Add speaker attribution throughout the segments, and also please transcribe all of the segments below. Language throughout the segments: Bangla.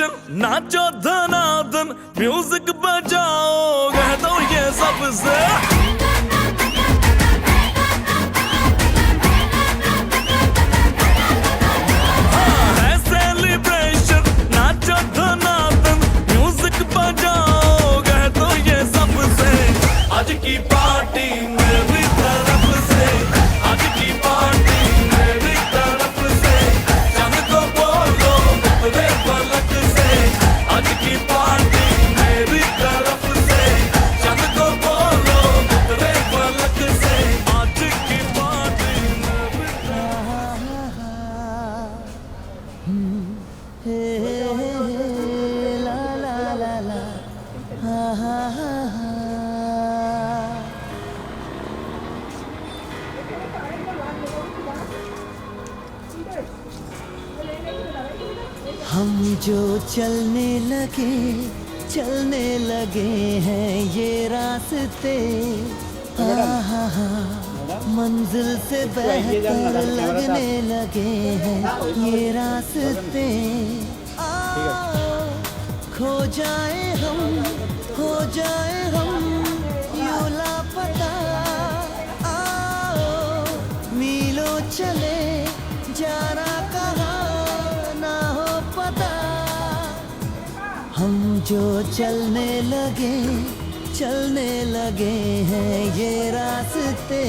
Speaker 1: सेलिब्रेशन नाचो धनाधन म्यूजिक बजाओ कह दो ये सबसे है सेलिब्रेशन नाचो धनाधन म्यूजिक बजाओ कह दो ये सबसे आज की पार्टी मेरी तरफ से आज की पार्टी मेरी तरफ से चंद को बोलो उतरे पलक से आज की पार्टी मेरी तरफ से चंद को बोलो उतरे पलक से आज की पार्टी
Speaker 2: ला ला ला ला हा हा हा हम जो चलने लगे हैं ये रास्ते मंजिल से बेहतर लगने लगे हैं ये रास्ते खो जाए हम हो जाए हम यूं लापता मीलों चले जाना कहाँ ना हो पता हम जो चलने लगे हैं ये रास्ते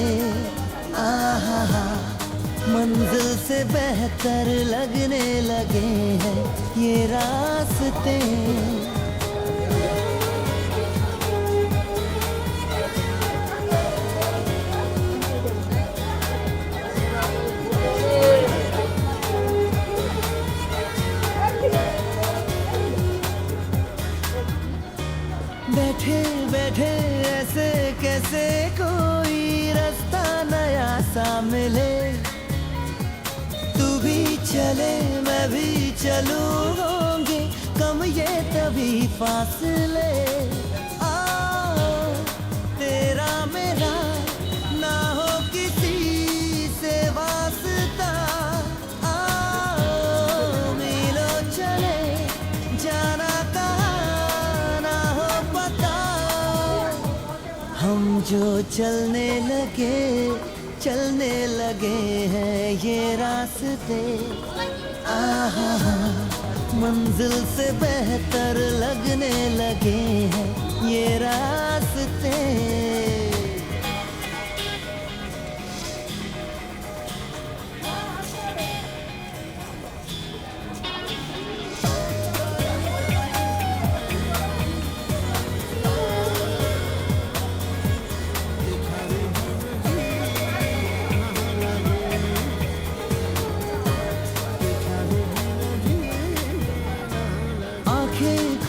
Speaker 2: मंजिल से बेहतर लगने लगे हैं ये रास्ते बैठे बैठे ऐसे कैसे कोई रास्ता नया सा मिले तू भी चले मैं भी चलूं होंगे कम ये तभी फासले तेरा मेरा ना हो किसी से वास्ता मिलो चले जाना कहाँ ना हो पता हम जो चलने लगे हैं ये रास्ते मंजिल से बेहतर लगने लगे हैं ये रास्ते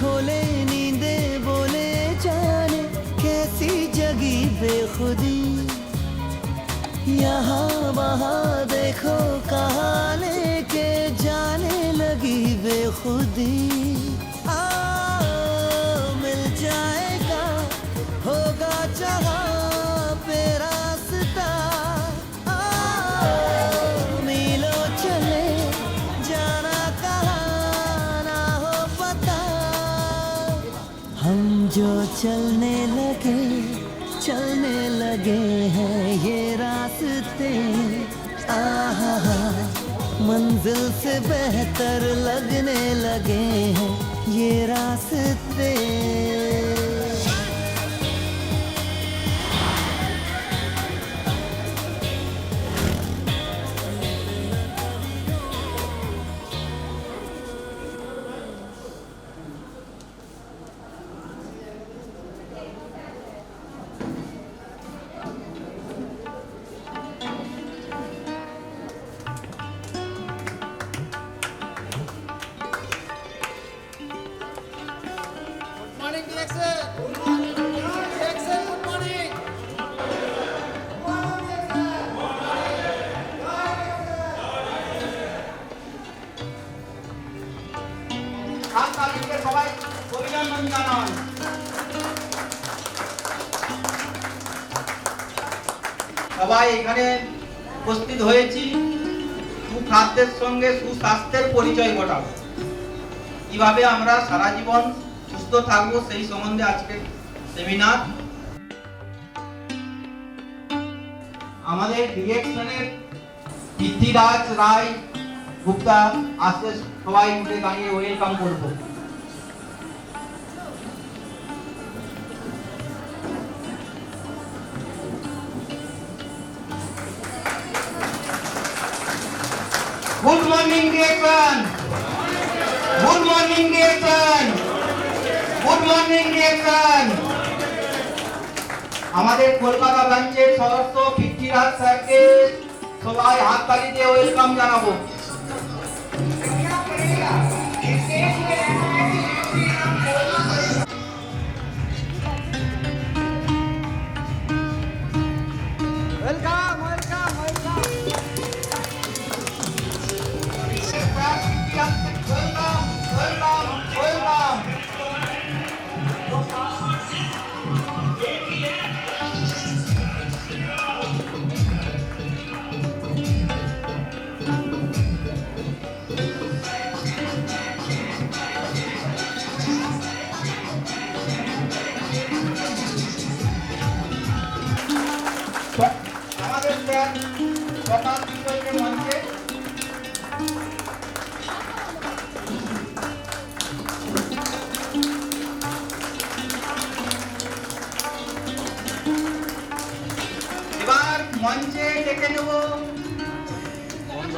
Speaker 2: खोले नींदे बोले जाने कैसी जगी बेखुदी यहाँ वहाँ देखो कहाँ लेके जाने लगी बेखुदी मिल जाएगा होगा जहाँ पे रास्ता मीलों चले जाना कहाँ ना हो पता हम जो चलने लगे हैं ये रास्ते मंजिल से बेहतर लगने लगे हैं ये रास्ते
Speaker 3: সবাই এখানে উপস্থিত হয়েছি সুখাদ্যের সঙ্গে সুস্বাস্থ্যের পরিচয় ঘটাবো। কিভাবে আমরা সারা জীবন সুস্থ থাকবো সেই সম্বন্ধে আজকের সেমিনার। আমাদের ডিরেকশনের পৃথ্বীরাজ রায় গুপ্তা আসতে সবাই উঠে দাঁড়িয়ে ওয়েলকাম করবো। Good morning direction, good morning direction, good morning direction. আমাদের কলকাতা ব্রাঞ্চের সদস্য পৃথ্বীরাজ স্যারকে সবাই হাততালি দিয়ে ওয়েলকাম জানাবো।
Speaker 2: Welcome welcome welcome.
Speaker 3: Welcome welcome welcome. আমাদের স্যার প্রকাশ বিষয়কে মঞ্চে। এবার মঞ্চে ডেকে নেব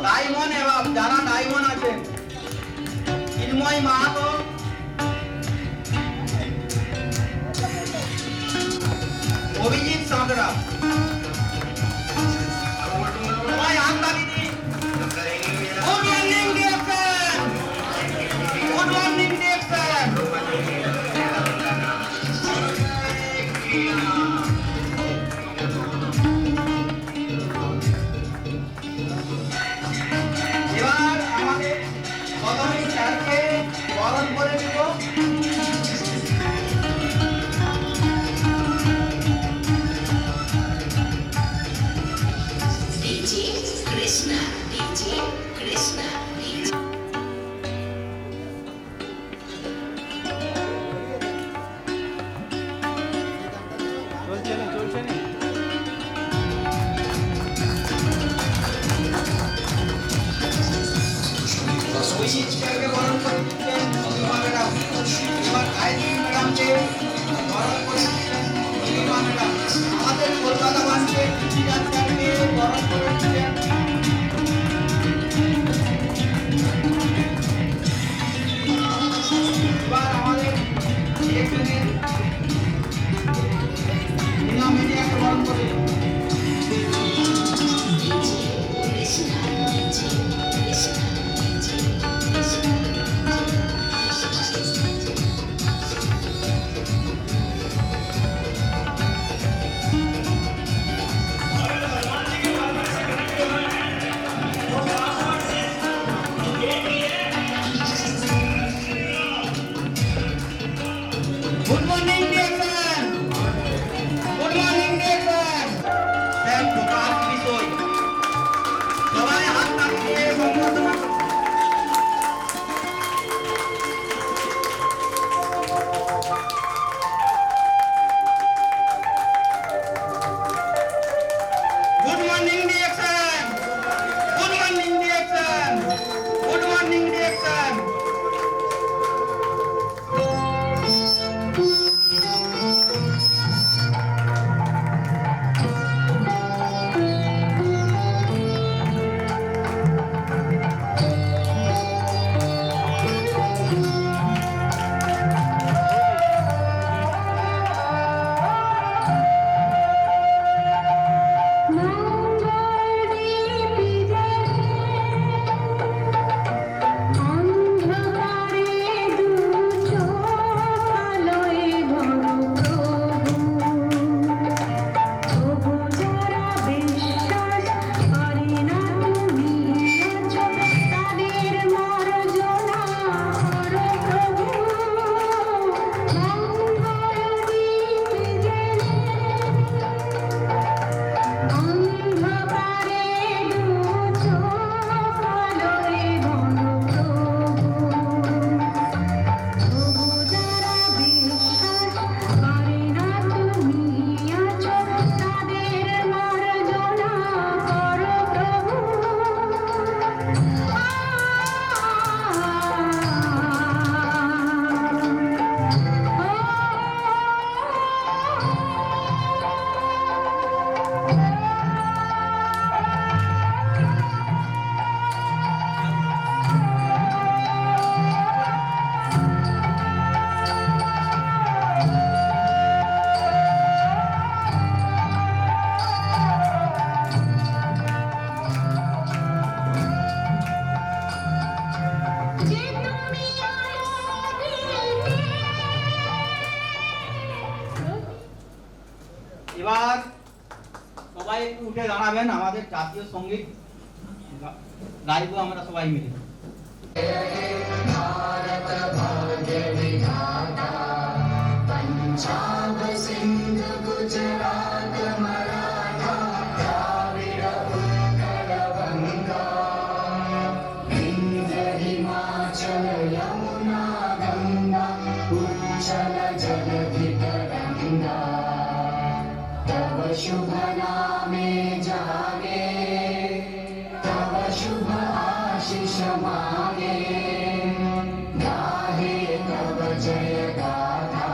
Speaker 3: ডায়মন্ড এবং যারা ডায়মন্ড আছেন, চিন্ময় মাহাতো, অভিজিৎ সাঁতরা। সবাই হাততালি দিন। Good morning direction, good morning direction. এবার আমাদের প্রথমে স্যারকে বরণ করে দিব।
Speaker 4: DJ Krishna, DJ Krishna, DJ.
Speaker 2: চলছে না চলছে না।
Speaker 3: অভিজিৎ স্যারকে বরণ করে দিচ্ছেন প্রতিমা ম্যাডাম। এবার গায়ত্রী ম্যাডামকে বরণ করে দিচ্ছেন প্রতিমা ম্যাডাম। আমাদের কলকাতা ব্রাঞ্চের পৃথ্বীরাজ স্যারকে বরণ করে দিচ্ছেন। এবার আমাদের ডিরেকশনের রিনা মিডিয়াকে বরণ করে দিচ্ছেন।
Speaker 4: DJ Krishna, DJ Krishna, DJ Krishna.
Speaker 3: এবার সবাই একটু উঠে দাঁড়াবেন, আমাদের জাতীয় সঙ্গীত গাইবো আমরা সবাই মিলে।
Speaker 5: पंजाब सिंध गुजरात मराठा द्राविड़ उत्कल गंगा विंध्य हिमाचल यमुना गंगा उच्चल जलधि तरंगा तव शुभ नामे जागे तव शुभ आशीष मागे गाहे तव जय गाथा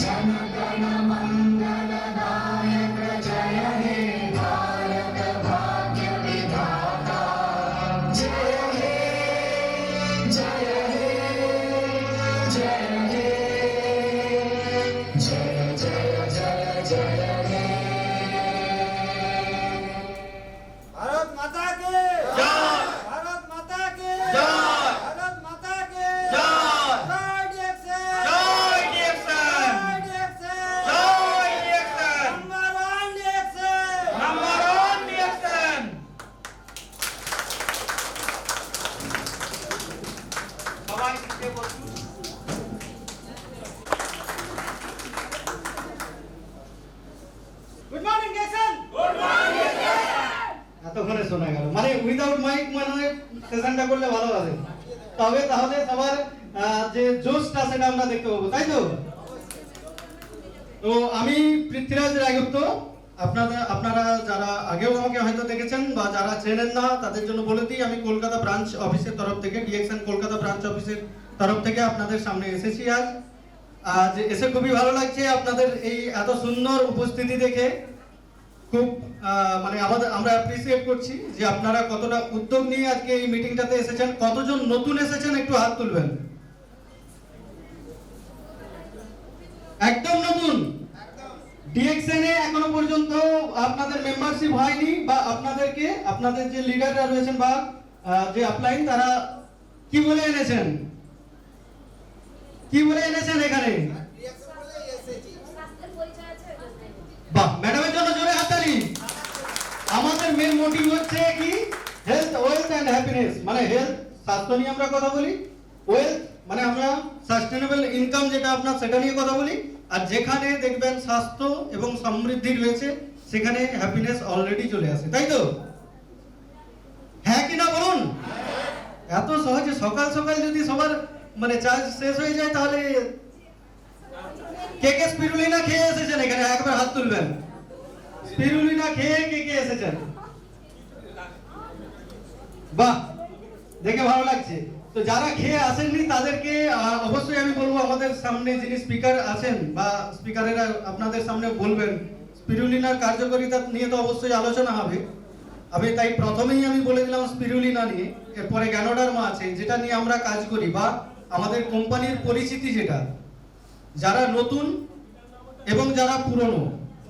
Speaker 5: जन गण मंगल दायक जय हे भारत भाग्य विधाता जय हे जय हे जय हे जय जय जय जय हे
Speaker 3: भारत माता के जय, भारत माता के जय, भारत माता के जय, जय डिएक्शन, जय डिएक्शन, जय डिएक्शन, नंबर 1 डिएक्शन, नंबर 1 डिएक्शन। সবাই নিচে বসুন। গুড মর্নিং ডিএক্শন, গুড মর্নিং এতক্ষণে শোনা গেল, মানে উইদাউট মাইক মানে সেশনটা করলে ভালো লাগে, তবে তাহলে সবার যে জোশটা সেটা আমরা দেখতে পাবো, তাই তো? তো আমি পৃথ্বীরাজ রায়গুপ্ত, আপনারা যারা আগেও আমাকে হয়তো দেখেছেন বা যারা চেনেন না তাদের জন্য বলে দিই, আমি কলকাতা ব্রাঞ্চ অফিসের তরফ থেকে, ডিএক্সএন কলকাতা ব্রাঞ্চ অফিসের তরফ থেকে আপনাদের সামনে এসেছি আজ এসে খুবই ভালো লাগছে। আপনাদের এই এত সুন্দর উপস্থিতি দেখে খুব মানে আমরা অ্যাপ্রিসিয়েট করছি যে আপনারা কতটা উদ্যোগ নিয়ে আজকে এই মিটিংটাতে এসেছেন। কতজন নতুন এসেছেন একটু হাত তুলবেন। একদম নতুন, ডিএক্সএন এ এখনো পর্যন্ত আপনাদের মেম্বারশিপ হয়নি বা আপনাদের যে লিডাররা রয়েছেন বা যে আপলাইন তারা কি বলে এনেছেন এখানে? বাহ, ম্যাডামের জন্য জোরে হাততালি। আমাদের মেন মোটিভ হচ্ছে কি, হেলথ, ওয়েলথ এন্ড হ্যাপিনেস, মানে হেলথ স্বাস্থ্য নিয়ে আমরা কথা বলি, ওয়েলথ মানে আমরা সাস্টেনেবল ইনকাম যেটা আপনার সেটা নিয়ে কথা বলি, আর যেখানে দেখবেন স্বাস্থ্য এবং সমৃদ্ধি রয়েছে সেখানে হ্যাপিনেস অলরেডি চলে আসে, তাই তো? হ্যাঁ কি না বলুন? এত সহজে সকাল সকাল যদি সবার মানে চার্জ শেষ হয়ে যায় তাহলে কে কে স্পিরুলিনা খেয়ে এসেছেন এখানে একবার হাত তুলবেন। স্পিরুলিনা খেয়ে কে এসেছেন? বাহ, দেখে ভালো লাগছে। তো যারা খেয়ে আসেননি তাদেরকে অবশ্যই আমি বলবো, আমাদের সামনে যিনি স্পিকার আছেন বা স্পিকারেরা আপনাদের সামনে বলবেন, স্পিরুলিনার কার্যকারিতা নিয়ে তো অবশ্যই আলোচনা হবে। আমি তাই প্রথমেই আমি বলে দিলাম স্পিরুলিনা নিয়ে, এরপরে গ্যানোডার্মা আছে যেটা নিয়ে আমরা কাজ করি বা আমাদের কোম্পানির পরিচিতি যেটা, যারা নতুন এবং যারা পুরনো,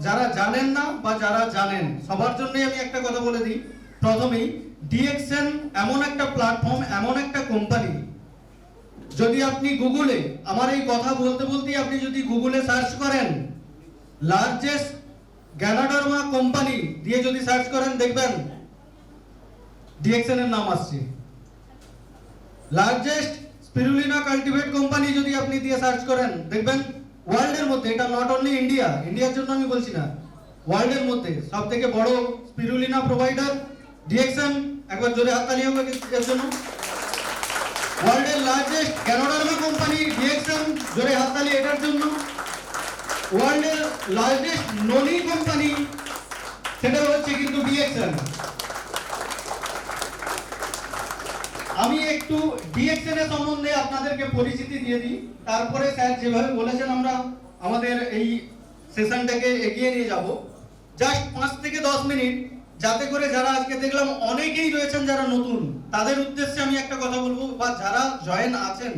Speaker 3: যারা জানেন না বা যারা জানেন, সবার জন্যই আমি একটা কথা বলে দিই প্রথমেই, ডিএক্সএন এমন একটা প্ল্যাটফর্ম, এমন একটা কোম্পানি, যদি আপনি গুগলে আমার এই কথা বলতে বলতেই আপনি যদি গুগলে সার্চ করেন লার্জেস্ট গ্যানোডার্মা কোম্পানি দিয়ে যদি সার্চ করেন দেখবেন ডিএক্সএন এর নাম আসছে। লার্জেস্ট স্পিরুলিনা কাল্টিভেট কোম্পানি যদি আপনি দিয়ে সার্চ করেন দেখবেন ওয়ার্ল্ডের মধ্যে, এটা নট অনলি ইন্ডিয়ার জন্য আমি বলছি না, ওয়ার্ল্ডের মধ্যে সবথেকে বড় স্পিরুলিনা প্রোভাইডার ডিএক্সএন। একবার জোরে হাততালি হবে এর জন্য। ওয়ার্ল্ডের লার্জেস্ট গ্যানোডার্মা কোম্পানি ডিএক্সএন, জোরে হাততালি এটার জন্য। ওয়ার্ল্ডের লার্জেস্ট ননি কোম্পানি সেটা হচ্ছে কিন্তু ডিএক্সএন। আমি একটু ডিএক্সএন এর সম্বন্ধে আপনাদেরকে পরিচিতি দিয়ে দিই, তারপরে স্যার যেভাবে বলেছেন আমরা আমাদের এই সেশনটাকে এগিয়ে নিয়ে যাব। জাস্ট 5 থেকে 10 মিনিট, যাতে করে যারা আজকে দেখলাম অনেকেই রয়েছেন যারা নতুন, তাদের উদ্দেশ্যে আমি একটা কথা বলবো, বা যারা জয়েন আছেন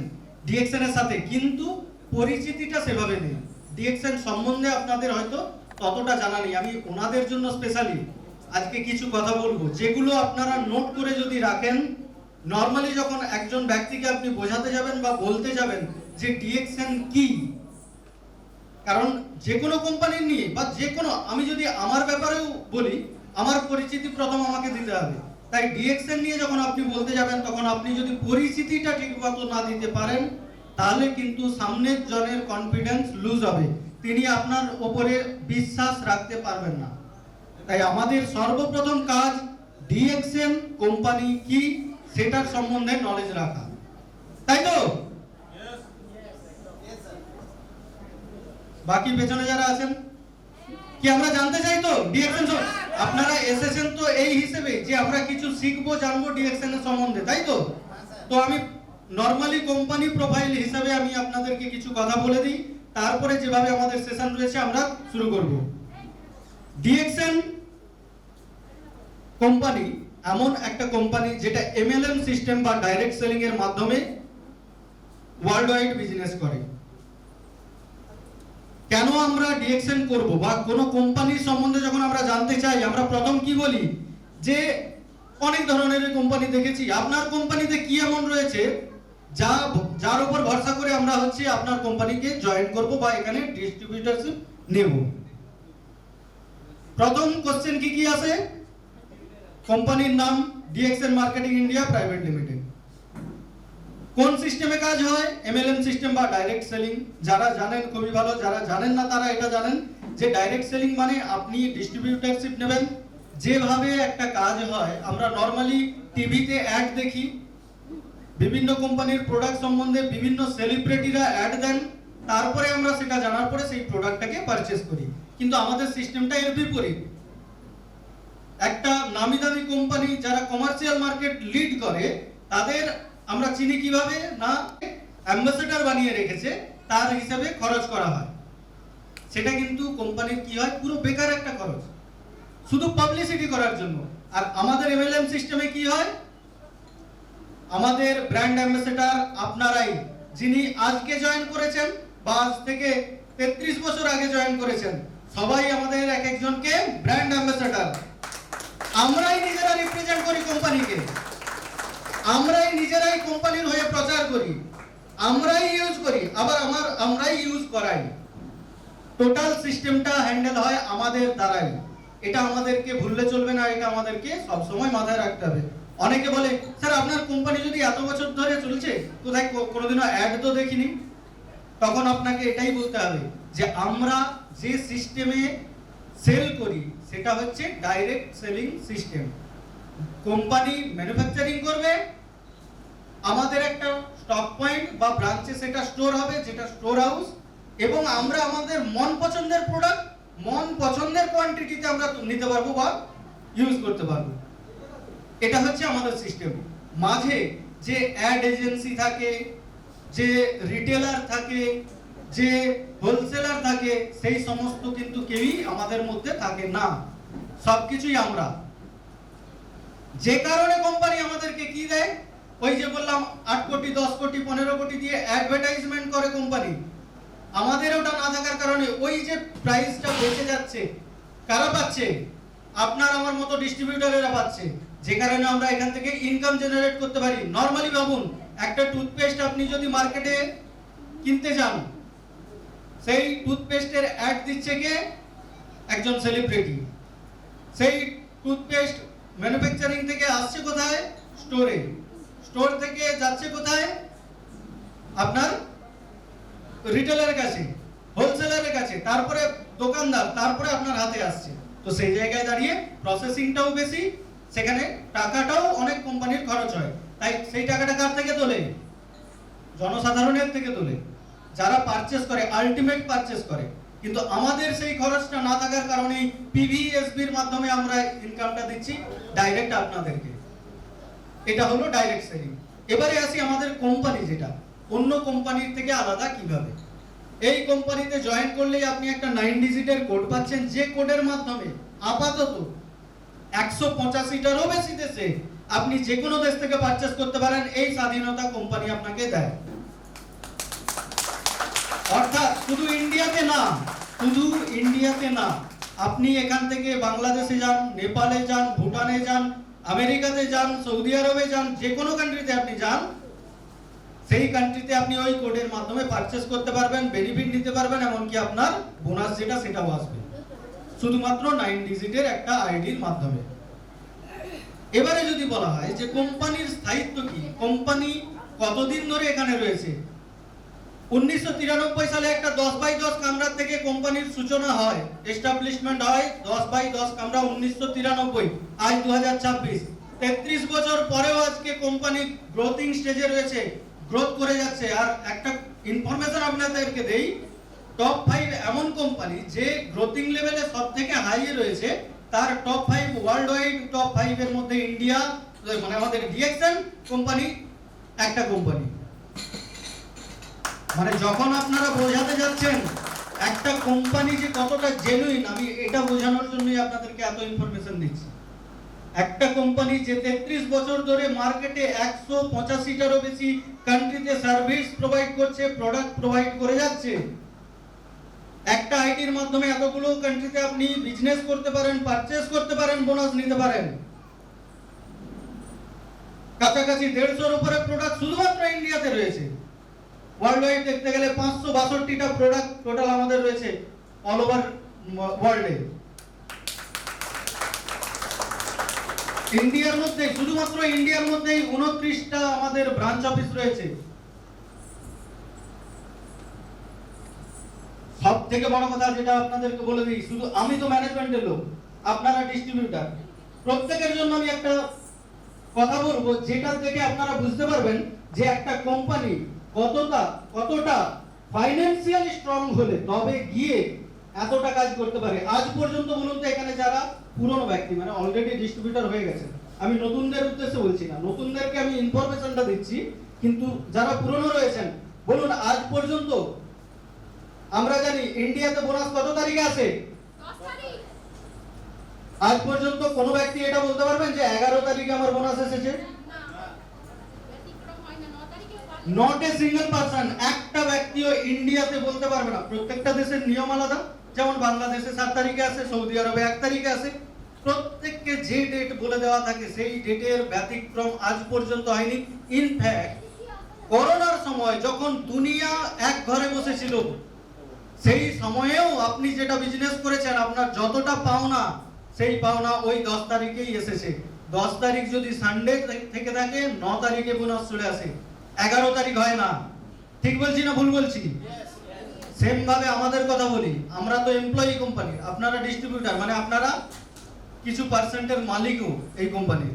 Speaker 3: ডিএক্সএন এর সাথে কিন্তু পরিচিতিটা সেভাবে নেই, ডিএক্সএন সম্বন্ধে আপনাদের হয়তো ততটা জানা নেই, আমি ওনাদের জন্য স্পেশালি আজকে কিছু কথা বলবো, যেগুলো আপনারা নোট করে যদি রাখেন
Speaker 6: নর্মালি যখন একজন ব্যক্তিকে আপনি বোঝাতে যাবেন বা বলতে যাবেন যে ডিএক্সএন কি, কারণ যে কোনো কোম্পানির নিয়ে বা যে কোনো, আমি যদি আমার ব্যাপারেও বলি, আমার পরিচিতি প্রথম আমাকে দিতে হবে। তাই ডিএক্সএন নিয়ে যখন আপনি বলতে যাবেন, তখন আপনি যদি পরিচিতিটা ঠিকমতো না দিতে পারেন, তাহলে কিন্তু সামনের জনের কনফিডেন্স লুজ হবে, তিনি আপনার ওপরে বিশ্বাস রাখতে পারবেন না। তাই আমাদের সর্বপ্রথম কাজ ডিএক্সএন কোম্পানি কি সেটার সম্বন্ধে নলেজ রাখা, তাই তো? বাকি পেছনে যারা আছেন কি আমরা জানতে চাই তো ডিএক্সএন? আপনারা এসেছেন তো এই হিসেবে যে আমরা কিছু শিখবো, জানবো ডিএক্সএন এর সম্বন্ধে, তাই তো? তো আমি নরমালি কোম্পানি প্রোফাইল হিসাবে আমি আপনাদেরকে কিছু কথা বলে দিই, তারপরে যেভাবে আমাদের সেশন রয়েছে আমরা শুরু করব। ডিএক্সএন কোম্পানি এমন একটা কোম্পানি যেটা এমএলএম সিস্টেম বা ডাইরেক্ট সেলিং এর মাধ্যমে ওয়ার্ল্ড ওয়াইড বিজনেস করে। কেন আমরা ডিএক্সএন করব বা কোনো কোম্পানির সম্বন্ধে যখন আমরা জানতে চাই, আমরা প্রথম কি বলি যে অনেক ধরনের কোম্পানি দেখেছি, আপনার কোম্পানিতে কি এমন রয়েছে যার উপর ভরসা করে আমরা হচ্ছে আপনার কোম্পানিকে জয়েন করব বা এখানে ডিস্ট্রিবিউটরশিপ নেব। প্রথম কোশ্চেন কি আছে? কোম্পানির নাম DXN marketing India private limited. কোন সিস্টেমে কাজ হয়? এমএলএম সিস্টেম বা ডাইরেক্ট সেলিং। যারা জানেন খুবই ভালো, যারা জানেন না তারা এটা জানেন যে ডাইরেক্ট সেলিং মানে আপনি ডিস্ট্রিবিউটরশিপ নেবেন। যেভাবে একটা কাজ হয়, আমরা নরমালি টিভিতে অ্যাড দেখি, বিভিন্ন কোম্পানির প্রোডাক্ট সম্বন্ধে বিভিন্ন সেলিব্রিটিরা অ্যাড দেন, তারপরে আমরা সেটা জানার পরে সেই প্রোডাক্টটাকে পারচেজ করি। কিন্তু আমাদের সিস্টেমটা এর বিপরীত। একটা নামি দামি কোম্পানি যারা কমার্শিয়াল মার্কেট লিড করে, তাদের আমরা চিনি কিভাবে না অ্যাম্বাসেডর বানিয়ে রেখেছে, তার হিসাবে খরচ করা হয়। সেটা কিন্তু কোম্পানির কি হয়, পুরো বেকার একটা খরচ, শুধু পাবলিসিটি করার জন্য। আর আমাদের এমএলএম সিস্টেমে কি হয়, আমাদের ব্র্যান্ড অ্যাম্বাসেডর আপনারাই, যিনি আজকে জয়েন করেছেন বা আজ থেকে 33 বছর আগে জয়েন করেছেন, সবাই আমাদের এক একজনকে ব্র্যান্ড অ্যাম্বাসেডর। আমরাই নিজেরা রিপ্রেজেন্ট করি কোম্পানিকে, আমরাই নিজেরাই কোম্পানির হয়ে প্রচার করি, আমরাই ইউজ করি, আবার আমরাই ইউজ করাই। টোটাল সিস্টেমটা হ্যান্ডেল হয় আমাদের দ্বারাই। এটা আমাদেরকে ভুললে চলবে না, এটা আমাদেরকে সব সময় মাথায় রাখতে হবে। অনেকে বলে, স্যার আপনার কোম্পানি যদি এত বছর ধরে চলছে, কোথায় কোনোদিনও অ্যাড তো দেখিনি। তখন আপনাকে এটাই বলতে হবে যে আমরা যে সিস্টেমে সেল করি সেটা হচ্ছে direct selling system. Company manufacturing করবে, আমাদের একটা স্টক পয়েন্ট বা ব্রাঞ্চে সেটা স্টোর হবে, যেটা স্টোর হাউস, এবং আমরা আমাদের মন পছন্দের প্রোডাক্ট মন পছন্দের কোয়ান্টিটিতে আমরা নিতে পারবো বা ইউজ করতে পারবো। এটা হচ্ছে আমাদের সিস্টেম। মাঝে যে অ্যাড এজেন্সি থাকে, যে রিটেলার থাকে, যে হোলসেলার থাকে, সেই সমস্ত কিন্তু কেউই আমাদের মধ্যে থাকে না, সবকিছুই আমরা। যে কারণে কোম্পানি আমাদেরকে কি দেয়, ওই যে বললাম 8 কোটি 10 কোটি 15 কোটি দিয়ে অ্যাডভার্টাইজমেন্ট করে কোম্পানি। আমাদের ওটা না থাকার কারণে ওই যে প্রাইসটা বেঁচে যাচ্ছে, কারা পাচ্ছে? আপনার আমার মতো ডিস্ট্রিবিউটরেরা পাচ্ছে, যে কারণে আমরা এখান থেকে ইনকাম জেনারেট করতে পারি। নরমালি ভাবুন, একটা টুথপেস্ট আপনি যদি মার্কেটে কিনতে যান, সেই টুথপেস্টের অ্যাড দিচ্ছে কে? একজন সেলিব্রিটি। সেই টুথপেস্ট ম্যানুফ্যাকচারিং থেকে আসছে কোথায়? স্টোরে। স্টোর থেকে যাচ্ছে কোথায়? আপনার রিটেলারের কাছে, হোলসেলারের কাছে, তারপরে দোকানদার, তারপরে আপনার হাতে আসছে। তো সেই জায়গায় দাঁড়িয়ে প্রসেসিংটাও বেশি, সেখানে টাকাটাও অনেক কোম্পানির খরচ হয়। তাই সেই টাকাটা কার থেকে তোলে? জনসাধারণের থেকে তোলে, যারা পারচেজ করে, আলটিমেট পারচেজ করে। কিন্তু আমাদের সেই খরচটা না থাকার কারণে পিভিএসবির মাধ্যমে আমরা ইনকামটা দিচ্ছি ডাইরেক্ট আপনাদেরকে। এটা হলো ডাইরেক্ট সেলিং। এবারে আসি আমাদের কোম্পানি, যেটা অন্য কোম্পানির থেকে আলাদা কিভাবে। এই কোম্পানিতে জয়েন করলেই আপনি একটা 9 ডিজিটের কোড পাচ্ছেন, যে কোডের মাধ্যমে আপাতত 185টারও বেশি দেশে আপনি যে কোনো দেশ থেকে পারচেজ করতে পারেন। এই স্বাধীনতা কোম্পানি আপনাকে দেয়। অর্থাৎ শুধু ইন্ডিয়াতে না, আপনি এখান থেকে বাংলাদেশে যান, নেপালে যান, ভুটানে যান, আমেরিকাতে যান, সৌদি আরবে যান, যে কোনো কান্ট্রিতে আপনি যান, সেই কান্ট্রিতে আপনি ওই কোডের মাধ্যমে পারচেজ করতে পারবেন, বেনিফিট নিতে পারবেন, এমনকি আপনার বোনাস যেটা সেটাও আসবে শুধুমাত্র 9 ডিজিটের একটা আইডির মাধ্যমে। এবারে যদি বলা হয় যে কোম্পানির স্থায়িত্ব কি, কোম্পানি কতদিন ধরে এখানে রয়েছে, 1993 সালে একটা 10/10 কামরা থেকে কোম্পানির সূচনা হয়, এস্টাবলিশমেন্ট হয় 10/10 কামরা 1993। আজ 2026, 33 বছর পরেও আজকে কোম্পানি গ্রোথিং স্টেজে রয়েছে, গ্রোথ করে যাচ্ছে। আর একটা ইনফরমেশন আপনাদেরকে দেই, টপ 5 এমন কোম্পানি যে গ্রোথিং লেভেলে সবথেকে হাই রয়েছে, তার টপ 5 ওয়ার্ল্ড ওয়াইড টপ 5 এর মধ্যে ইন্ডিয়া মানে আমাদের ডিএক্সএন কোম্পানি একটা কোম্পানি। মানে যখন আপনারা বোঝাতে যাচ্ছেন একটা কোম্পানি যে কতটা জেনুইন, আমি এটা বোঝানোর জন্যই আপনাদেরকে এত ইনফরমেশন দিচ্ছি। একটা কোম্পানি যে 33 বছর ধরে মার্কেটে 185টারও বেশি কান্ট্রিতে সার্ভিস প্রোভাইড করছে, প্রোডাক্ট প্রোভাইড করে যাচ্ছে, একটা আইডির মাধ্যমে এতগুলো কান্ট্রিতে আপনি বিজনেস করতে পারেন, পারচেজ করতে পারেন, বোনাস নিতে পারেন। কাছাকাছি 150-এর উপরে প্রোডাক্ট শুধুমাত্র ইন্ডিয়াতে রয়েছে। ওয়ার্ল্ড ওয়াইড দেখতে গেলে 562টা প্রোডাক্ট টোটাল আমাদের রয়েছে অল ওভার ওয়ার্ল্ডে। ইন্ডিয়ার মধ্যে, শুধুমাত্র ইন্ডিয়ার মধ্যেই 29টা আমাদের ব্রাঞ্চ অফিস রয়েছে। সব থেকে বড় কথা যেটা আপনাদেরকে বলে দিই, শুধু আমি তো ম্যানেজমেন্টের লোক, আপনারা ডিস্ট্রিবিউটর, প্রত্যেকের জন্য আমি একটা কথা বলবো যেটা থেকে আপনারা বুঝতে পারবেন যে একটা কোম্পানি কতটা ফাইন্যান্সিয়ালি স্ট্রং হলে তবে গিয়ে এতটা কাজ করতে পারে। আজ পর্যন্ত বলুন তো এখানে যারা পুরনো ব্যক্তি মানে অলরেডি ডিস্ট্রিবিউটর হয়ে গেছে, আমি নতুনদের উদ্দেশ্যে বলছি না, নতুনদেরকে আমি ইনফরমেশনটা দিচ্ছি, কিন্তু যারা পুরনো রয়েছেন বলুন আজ পর্যন্ত আমরা জানি ইন্ডিয়াতে বোনাস কত তারিখে আসে?
Speaker 7: 10 তারিখ।
Speaker 6: আজ পর্যন্ত কোনো ব্যক্তি এটা বলতে পারবেন যে 11 তারিখে আমার বোনাস এসেছে?
Speaker 7: ব্যতিক্রম হয় না, 9 তারিখে
Speaker 6: নট এ সিঙ্গেল পারসন, একটা ব্যক্তিও ইন্ডিয়াতে বলতে পারবে না। প্রত্যেকটা দেশের নিয়ম আলাদা, যেমন বাংলাদেশে 7 তারিখে আসে, সৌদি আরবে 1 তারিখে আসে, প্রত্যেককে যে ডেট বলে দেওয়া থাকে সেই ডেটের ব্যতিক্রম আজ পর্যন্ত হয়নি। ইনফ্যাক্ট করোনার সময় যখন দুনিয়া এক ঘরে বসেছিল, সেই সময়েও আপনি যেটা বিজনেস করেছেন আপনার যতটা পাওনা, সেই পাওনা ওই 10 তারিখেই এসেছে। 10 তারিখ যদি সানডে থেকে থাকে, 9 তারিখে বোনাস চলে আসে, 11 তারিখ হয় না। ঠিক বলছি না ভুল বলছি? সেম ভাবে আমাদের কথা বলি, আমরা তো এমপ্লয়ি কোম্পানি, আপনারা ডিস্ট্রিবিউটর, মানে আপনারা কিছু পার্সেন্টের মালিকও এই কোম্পানির।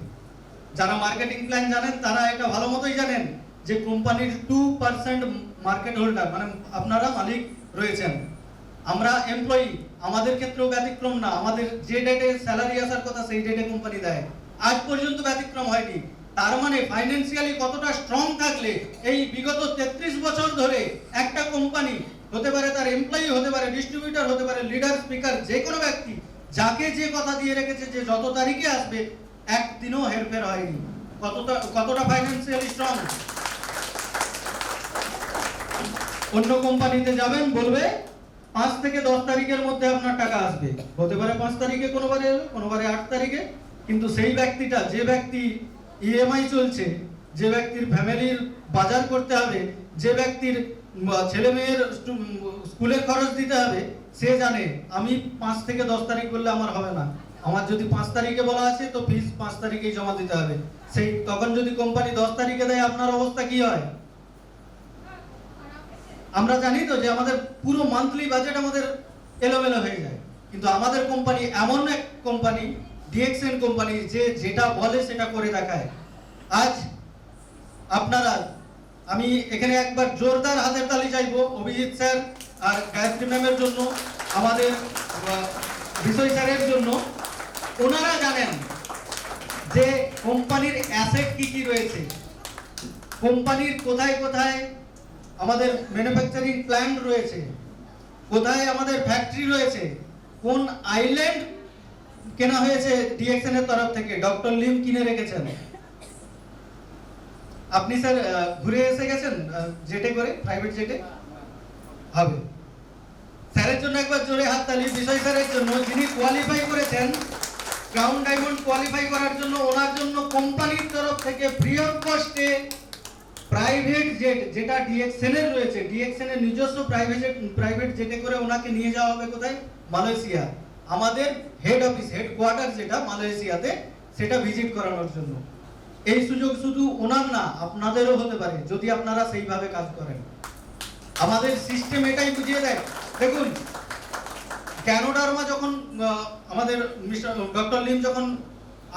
Speaker 6: যারা মার্কেটিং প্ল্যান জানেন তারা এটা ভালো মতোই জানেন যে কোম্পানির 2% মার্কেট হোল্ডার, মানে আপনারা মালিক রয়েছেন। আমরা এমপ্লয়ি, আমাদের ক্ষেত্রেও ব্যতিক্রম না। আমাদের যে ডেটে স্যালারি আসার কথা সেই ডেটে কোম্পানি দেয়, আজ পর্যন্ত ব্যতিক্রম হয়নি। তার মানে ফাইন্যান্সিয়ালি কতটা স্ট্রং থাকলে এই বিগত 33 বছর ধরে একটা কোম্পানি, হতে পারে তার এমপ্লয়ি, হতে পারে ডিস্ট্রিবিউটর, হতে পারে লিডার, স্পিকার, যে কোনো ব্যক্তি যাকে যে কথা দিয়ে রেখেছে যে যত তারিখে আসবে, একদিনও হেরফের হয়নি। কতটা ফাইন্যান্সিয়ালি স্ট্রং। অন্য কোম্পানিতে যাবেন, বলবে 5 থেকে 10 তারিখের মধ্যে আপনার টাকা আসবে, হতে পারে 5 তারিখে, কোনোবারে এলো, কোনোবারে 8 তারিখে, কিন্তু সেই ব্যক্তিটা, যে ব্যক্তি ইএমআই চলছে, যে ব্যক্তির ফ্যামিলির বাজার করতে হবে, যে ব্যক্তির ছেলে মেয়ের স্কুলের খরচ দিতে হবে, সে জানে আমি 5 থেকে 10 তারিখ বললে আমার হবে না। আমার যদি 5 তারিখে বলা আছে তো ফিস 5 তারিখেই জমা দিতে হবে। সেই তখন যদি কোম্পানি 10 তারিখে দেয়, আপনার অবস্থা কি হয়? আমরা জানি তো যে আমাদের পুরো মান্থলি বাজেট আমাদের এলোমেলো হয়ে যায়, কিন্তু আমাদের কোম্পানি এমন এক কোম্পানি, ডিএক্সএন কোম্পানি, যে যেটা বলে সেটা করে দেখায়। আজ আপনারা, আমি এখানে একবার জোরদার হাতের তালি চাইবো অভিজিৎ স্যার আর গায়ত্রী ম্যামের জন্য, আমাদের বিষয় স্যারের জন্য। ওনারা জানেন যে কোম্পানির অ্যাসেট কি কি রয়েছে, কোম্পানির কোথায় কোথায় আমাদের ম্যানুফ্যাকচারিং প্ল্যান্ট রয়েছে, কোথায় আমাদের ফ্যাক্টরি রয়েছে, কোন আইল্যান্ড কেনা হয়েছে ডিএক্সএন এর তরফ থেকে, ডক্টর লিম কিনে রেখেছেন। আপনি স্যার ঘুরে এসে গেছেন জেটে করে, প্রাইভেট জেটে? হবে। স্যারের জন্য একবার জোরে হাততালি বিষয় স্যারের জন্য, যিনি কোয়ালিফাই করেছেন ক্রাউন ডায়মন্ড কোয়ালিফাই করার জন্য ওনার জন্য কোম্পানির তরফ থেকে ফ্রি অফ কস্টে প্রাইভেট জেট, যেটা ডিএক্সএন এর রয়েছে, ডিএক্সএন এর নিজস্ব প্রাইভেট জেটে করে ওনাকে নিয়ে যাওয়া হবে কোথায়? মালয়েশিয়া। আমাদের হেড অফিস, হেডকোয়ার্টার যেটা মালয়েশিয়াতে, সেটা ভিজিট করানোর জন্য। এই সুযোগ শুধু ওনার না, আপনাদেরও হতে পারে যদি আপনারা সেইভাবে কাজ করেন। আমাদের সিস্টেম এটাই বুঝিয়ে দেয়। দেখুন, ক্যানোডার্মা যখন আমাদের ডক্টর লিম যখন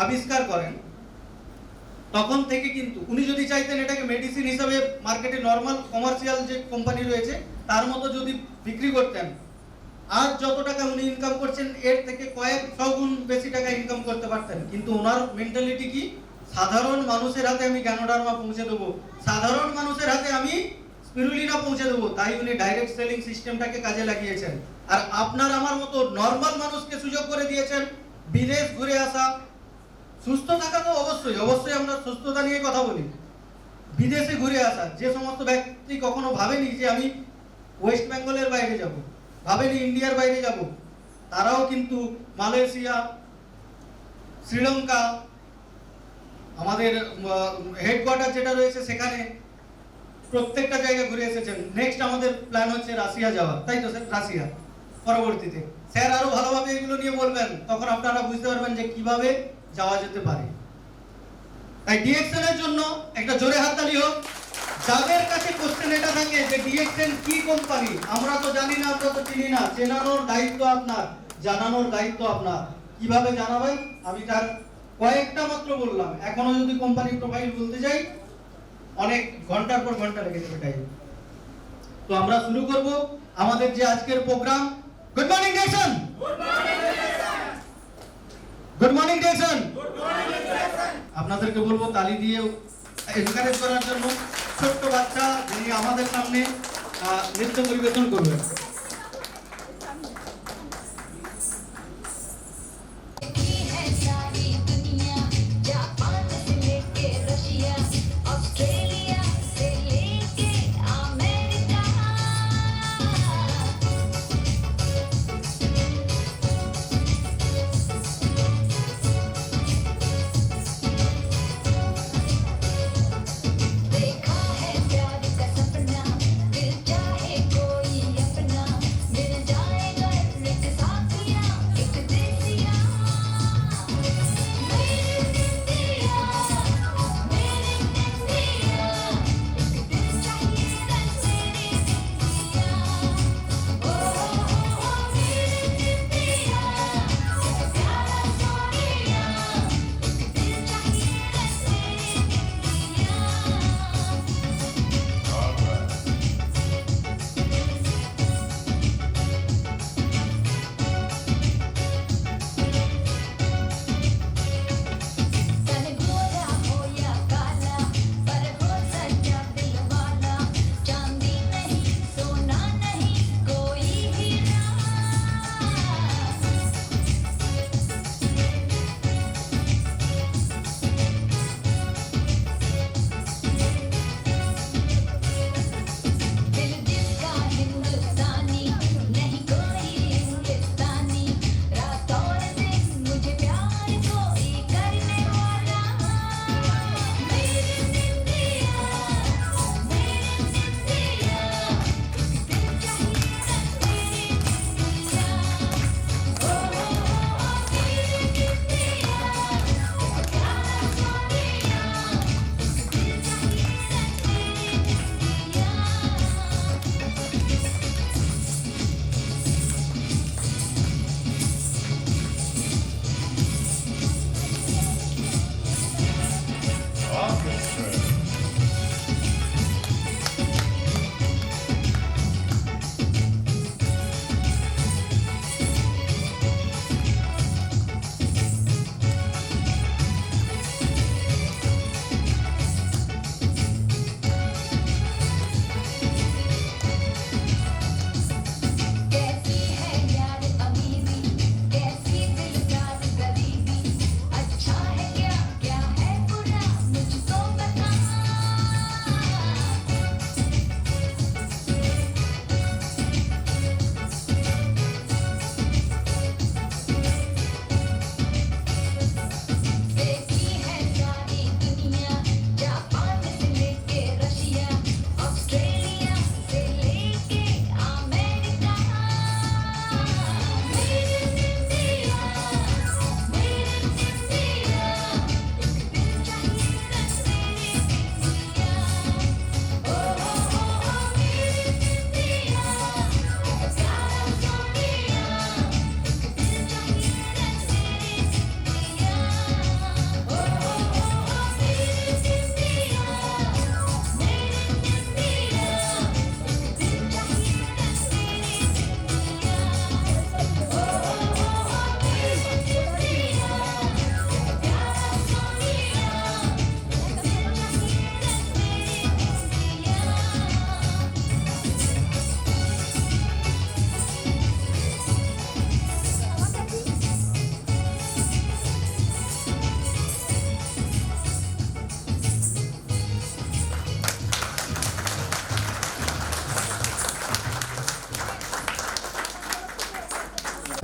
Speaker 6: আবিষ্কার করেন, তখন থেকে কিন্তু উনি যদি চাইতেন এটাকে মেডিসিন হিসাবে মার্কেটে নর্মাল কমার্শিয়াল যে কোম্পানি রয়েছে তার মতো যদি বিক্রি করতেন, আজ যত টাকা উনি ইনকাম করছেন এর থেকে কয়েক গুণ বেশি টাকা ইনকাম করতে পারতেন। কিন্তু ওনার মেন্টালিটি কি? সাধারণ মানুষের হাতে আমি গ্যানোডার্মা পৌঁছে দেবো, সাধারণ মানুষের হাতে আমি স্পিরুলিনা পৌঁছে দেবো। তাই উনি ডাইরেক্ট সেলিং সিস্টেমটাকে কাজে লাগিয়েছেন। আর আপনার আমার মতো নর্মাল মানুষকে সুযোগ করে দিয়েছেন বিদেশ ঘুরে আসা, সুস্থ থাকা তো অবশ্যই অবশ্যই আমরা সুস্থতা নিয়ে কথা বলি, বিদেশে ঘুরে আসা। যে সমস্ত ব্যক্তি কখনো ভাবেনি যে আমি ওয়েস্ট বেঙ্গলের বাইরে যাব, ভাবেনি ইন্ডিয়ার বাইরে যাব, তারাও কিন্তু মালয়েশিয়া, শ্রীলঙ্কা, আমাদের হেডকোয়ার্টার যেটা রয়েছে সেখানে প্রত্যেকটা জায়গা ঘুরে এসেছেন। নেক্সট আমাদের প্ল্যান হচ্ছে রাশিয়া যাওয়ার, তাই তো স্যার? রাশিয়া পরবর্তীতে স্যার আরো ভালোভাবে এগুলো নিয়ে বলবেন, তখন আপনারা বুঝতে পারবেন যে কিভাবে যাওয়া যেতে পারে। তাই ডিএক্সএন এর জন্য একটা জোরে হাততালি হোক। যাদের কাছে কোশ্চেন এটা থাকে যে ডিএক্সএন কি কোম্পানি, আমরা তো জানি না, আমরা তো চিনি না, চেনানোর দায়িত্ব আপনার, জানানোর দায়িত্ব আপনার। কিভাবে জানাবেন আমি তার কয়েকটা মাত্র বললাম। এখনো যদি কোম্পানি প্রোফাইল বলতে যাই অনেক ঘন্টার পর ঘন্টা লেগে যাবে টাইম। তো আমরা শুরু করব আমাদের যে আজকের program. Good morning DXN, good morning DXN. আপনাদেরকে বলবো তালি দিয়ে এনকারেজ করার জন্য। ছোট্ট বাচ্চা যিনি আমাদের সামনে নৃত্য পরিবেশন করবেন।
Speaker 5: है सारी दुनिया, जापान से लेके रशिया, ऑस्ट्रेलिया से लेके अमेरिका। देखा है प्यार का सपना, दिल चाहे कोई अपना,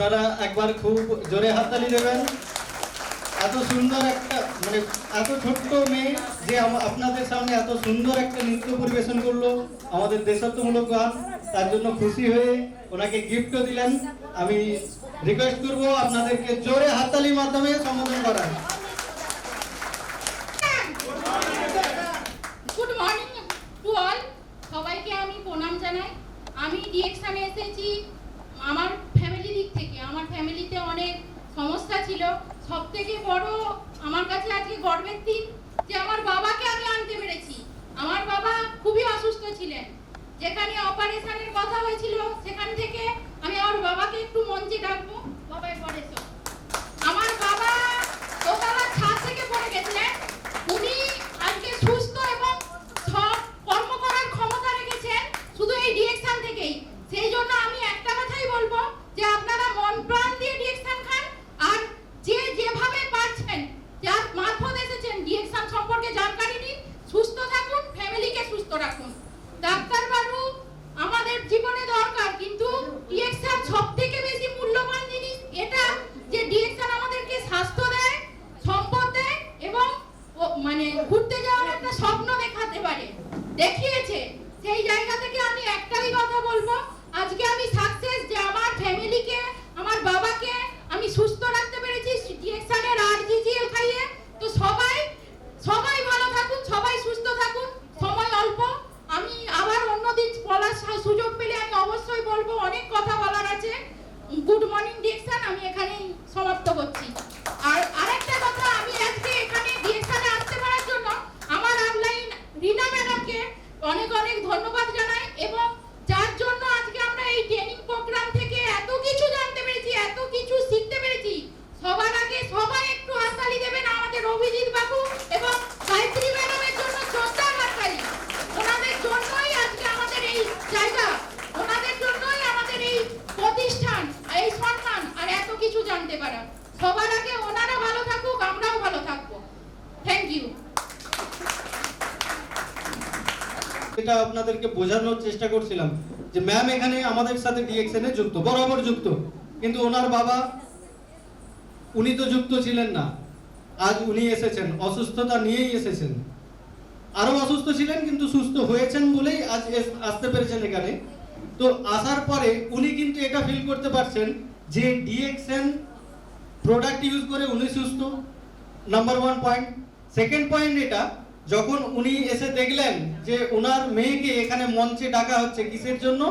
Speaker 6: আপনারা একবার খুব জোরে হাততালি দেবেন। এত সুন্দর একটা মানে এত ছোট্ট মেয়ে যে আপনাদের সামনে এত সুন্দর একটা নৃত্য পরিবেশন করলো আমাদের দেশাত্মমূলক গান, তার জন্য খুশি হয়ে ওনাকে গিফটও দিলেন। আমি রিকোয়েস্ট করব আপনাদেরকে জোরে হাততালির মাধ্যমে সম্বোধন করার।
Speaker 7: গুড মর্নিং টু অল, সবাইকে আমি প্রণাম জানাই। আমি ডিএকশনে এসেছি আমার ফ্যামিলি দিক থেকে। আমার ফ্যামিলিতে অনেক সমস্যা ছিল। সব থেকে বড় আমার কাছে আজকে গর্বের দিন যে আমার বাবাকে আমি আনতে পেরেছি। আমার বাবা খুবই অসুস্থ ছিলেন, যেখানে অপারেশনের কথা হয়েছিল সেখান থেকে আমি আমার বাবাকে একটু মঞ্চে ডাকবো। বাবা একবার এসো। আমার বাবা দোতলা ছাদ থেকে পড়ে গেছিলেন, উনি আজকে সুস্থ এবং সব কর্ম করার ক্ষমতা রেখেছেন শুধু এই ডিএকশন থেকেই। সেই জন্য আমি একটা কথাই বলবো যে আপনারা মন প্রাণ দিয়ে ডিএকশন খান, আর যে যেভাবে পারছেন যার মারফত এসেছেন ডিএকশন সম্পর্কে জানকারি নিন। সুস্থ থাকুন, ফ্যামিলিকে সুস্থ রাখুন। ডাক্তার বাবু আমাদের জীবনে দরকার, কিন্তু ডিএকশন সবথেকে বেশি মূল্যবান জিনিস এটা যে ডিএকশন আমাদেরকে স্বাস্থ্য দেয়, সম্পদ দেয় এবং মানে ঘুরতে যাওয়ার একটা স্বপ্ন দেখাতে পারে, দেখিয়েছে। সেই জায়গা থেকে আমি একটাই কথা বলবো, আজকে আমি সাকসেস যে আমার ফ্যামিলিকে, আমার বাবাকে আমি সুস্থ রাখতে পেরেছি ডিএকশনের আরজিজিএল খাইয়ে। তো সবাই ভালো থাকুন, সবাই সুস্থ থাকুন। সময় অল্প, আমি আবার অন্যদিন বলার সুযোগ পেলে আমি অবশ্যই বলবো, অনেক কথা বলার আছে। গুড মর্নিং ডিএকশন, আমি এখানেই সমাপ্ত করছি। আর আরেকটা কথা, আমি আজকে এখানে ডিএকশনে আসতে পারার জন্য আমার আপলাইন রিনা ম্যাডামকে অনেক অনেক ধন্যবাদ জানাই, এবং যার জন্য আজকে আমরা এই ট্রেনিং প্রোগ্রাম থেকে এত কিছু জানতে পেরেছি, এত কিছু শিখতে পেরেছি। সবার আগে সবাই একটু হাততালি দেবেন আমাদের অভিজিৎ বাবু এবং গায়ত্রী ম্যাডামের জন্য। জোরদার হাততালি। ওনাদের জন্যই আজকে আমাদের এই জায়গা, ওনাদের জন্যই আমাদের এই প্রতিষ্ঠান, এই সম্মান আর এত কিছু জানতে পারা। সবার আগে ওনারা ভালো থাকুক, আমরাও ভালো থাকবো। Thank you.
Speaker 6: এটা আপনাদেরকে বোঝানোর চেষ্টা করছিলাম যে ম্যাম এখানে আমাদের সাথে ডিএকশনে যুক্ত, বরাবর যুক্ত, কিন্তু ওনার বাবা উনি তো যুক্ত ছিলেন না। আজ উনি এসেছেন, অসুস্থতা নিয়েই এসেছেন। আরো অসুস্থ ছিলেন কিন্তু সুস্থ হয়েছেন বলেই আজ আসতে পেরেছেন এখানে। তো আসার পরে উনি কিন্তু এটা ফিল করতে পারছেন যে ডিএকশন প্রোডাক্ট ইউজ করে উনি সুস্থ, নাম্বার 1 পয়েন্ট। সেকেন্ড পয়েন্ট এটা, যখন উনি এসে দেখলেন যে ওনার মেয়েকে এখানে মঞ্চে ডাকা হচ্ছে কিসের জন্য?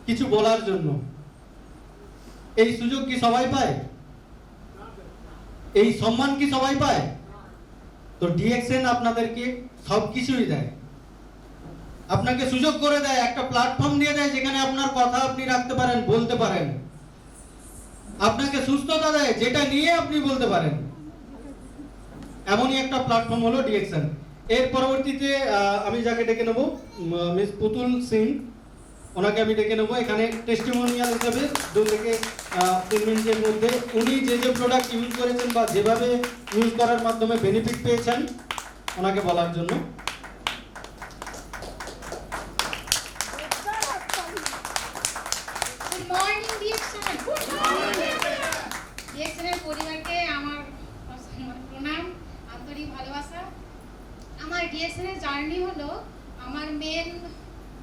Speaker 6: কিছু বলার জন্য। এই সুযোগ কি সবাই পায়? এই সম্মান কি সবাই পায়? তো ডিএকশন আপনাদেরকে সবকিছুই দেয়, আপনাকে সুযোগ করে দেয়, একটা প্ল্যাটফর্ম দিয়ে দেয় যেখানে আপনার কথা আপনি রাখতে পারেন, বলতে পারেন। আপনাকে সুস্থতা দেয় যেটা নিয়ে আপনি বলতে পারেন। এমনই একটা প্ল্যাটফর্ম হলো ডিএকশন। এর পরবর্তীতে আমি যাকে ডেকে নেব, মিস পুতুল সিং, ওনাকে আমি ডেকে নেব এখানে টেস্টিমোনিয়াল হিসেবে 2 থেকে 3 মিনিটের মধ্যে উনি যে যে প্রোডাক্ট ইউজ করেছেন বা যেভাবে ইউজ করার মাধ্যমে বেনিফিট পেয়েছেন ওনাকে বলার জন্য।
Speaker 7: Good morning ডিএকশন। গুড মর্নিং ডিএকশনের পরিবারকে আমার প্রণাম, আন্তরিক ভালোবাসা। আমার ডিএকশনের জার্নি হলো, আমার মেন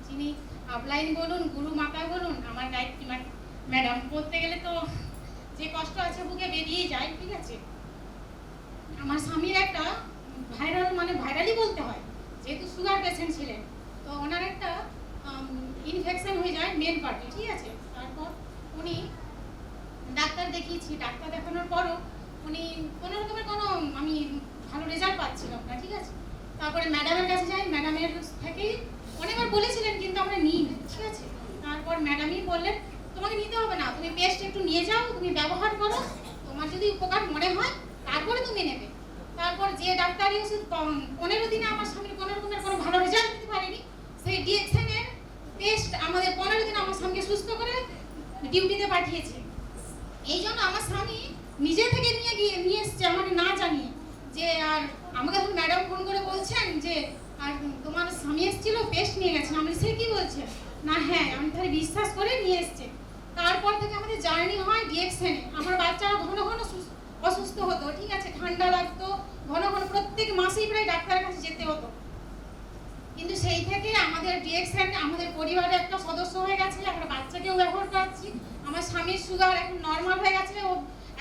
Speaker 7: যিনি আপলাইন বলুন, গুরু মাতা বলুন, আমার গায়ত্রী ম্যাডাম। বলতে গেলে তো যে কষ্ট আছে বুকে বেরিয়ে যায়, ঠিক আছে। আমার স্বামীর একটা ভাইরালি বলতে হয়, যেহেতু সুগার পেশেন্ট ছিলেন, তো ওনার একটা ইনফেকশন হয়ে যায় মেন পার্টে, ঠিক আছে। তারপর উনি ডাক্তার দেখিয়েছি, ডাক্তার দেখানোর পরও উনি কোনো রকমের আমি ভালো রেজাল্ট পাচ্ছিলাম না, ঠিক আছে। তারপরে ম্যাডামের কাছে যাই, ম্যাডামের থেকেই অনেকবার বলেছিলেন কিন্তু আমরা নিই না, ঠিক আছে। তারপর ম্যাডামই বললেন তোমাকে নিতে হবে না, তুমি পেস্ট একটু নিয়ে যাও, তুমি ব্যবহার করো, তোমার যদি উপকার মনে হয় তারপরে তুমি নেবে। তারপর যে ডাক্তারই ওষুধ 15 দিনে আমার স্বামীর কোনো রকমের কোনো ভালো রেজাল্ট দিতে পারেনি, সেই ডিএকশনের পেস্ট আমাদের 15 দিন আমার স্বামীকে সুস্থ করে ডিউটিতে পাঠিয়েছে। এই জন্য আমার স্বামী নিজে থেকে নিয়ে এসছে আমাকে না জানিয়ে, যে আর আমাকে এখন ম্যাডাম ফোন করে বলছেন যে আর তোমার স্বামী এসেছিল পেস্ট নিয়ে গেছেন। আমি সে কি বলছে না, হ্যাঁ আমি তাহলে বিশ্বাস করে নিয়ে এসছে। তারপর থেকে আমাদের জার্নি হয় ডিএক্সএনে। আমার বাচ্চারা ঘন ঘন অসুস্থ হতো, ঠিক আছে, ঠান্ডা লাগতো, ঘন ঘন প্রত্যেক মাসেই প্রায় ডাক্তারের কাছে যেতে হতো। কিন্তু সেই থেকে আমাদের ডিএক্সএন আমাদের পরিবারে একটা সদস্য হয়ে গেছে। আমরা বাচ্চাকেও ব্যবহার করাচ্ছি। আমার স্বামীর সুগার এখন নর্মাল হয়ে গেছে, ও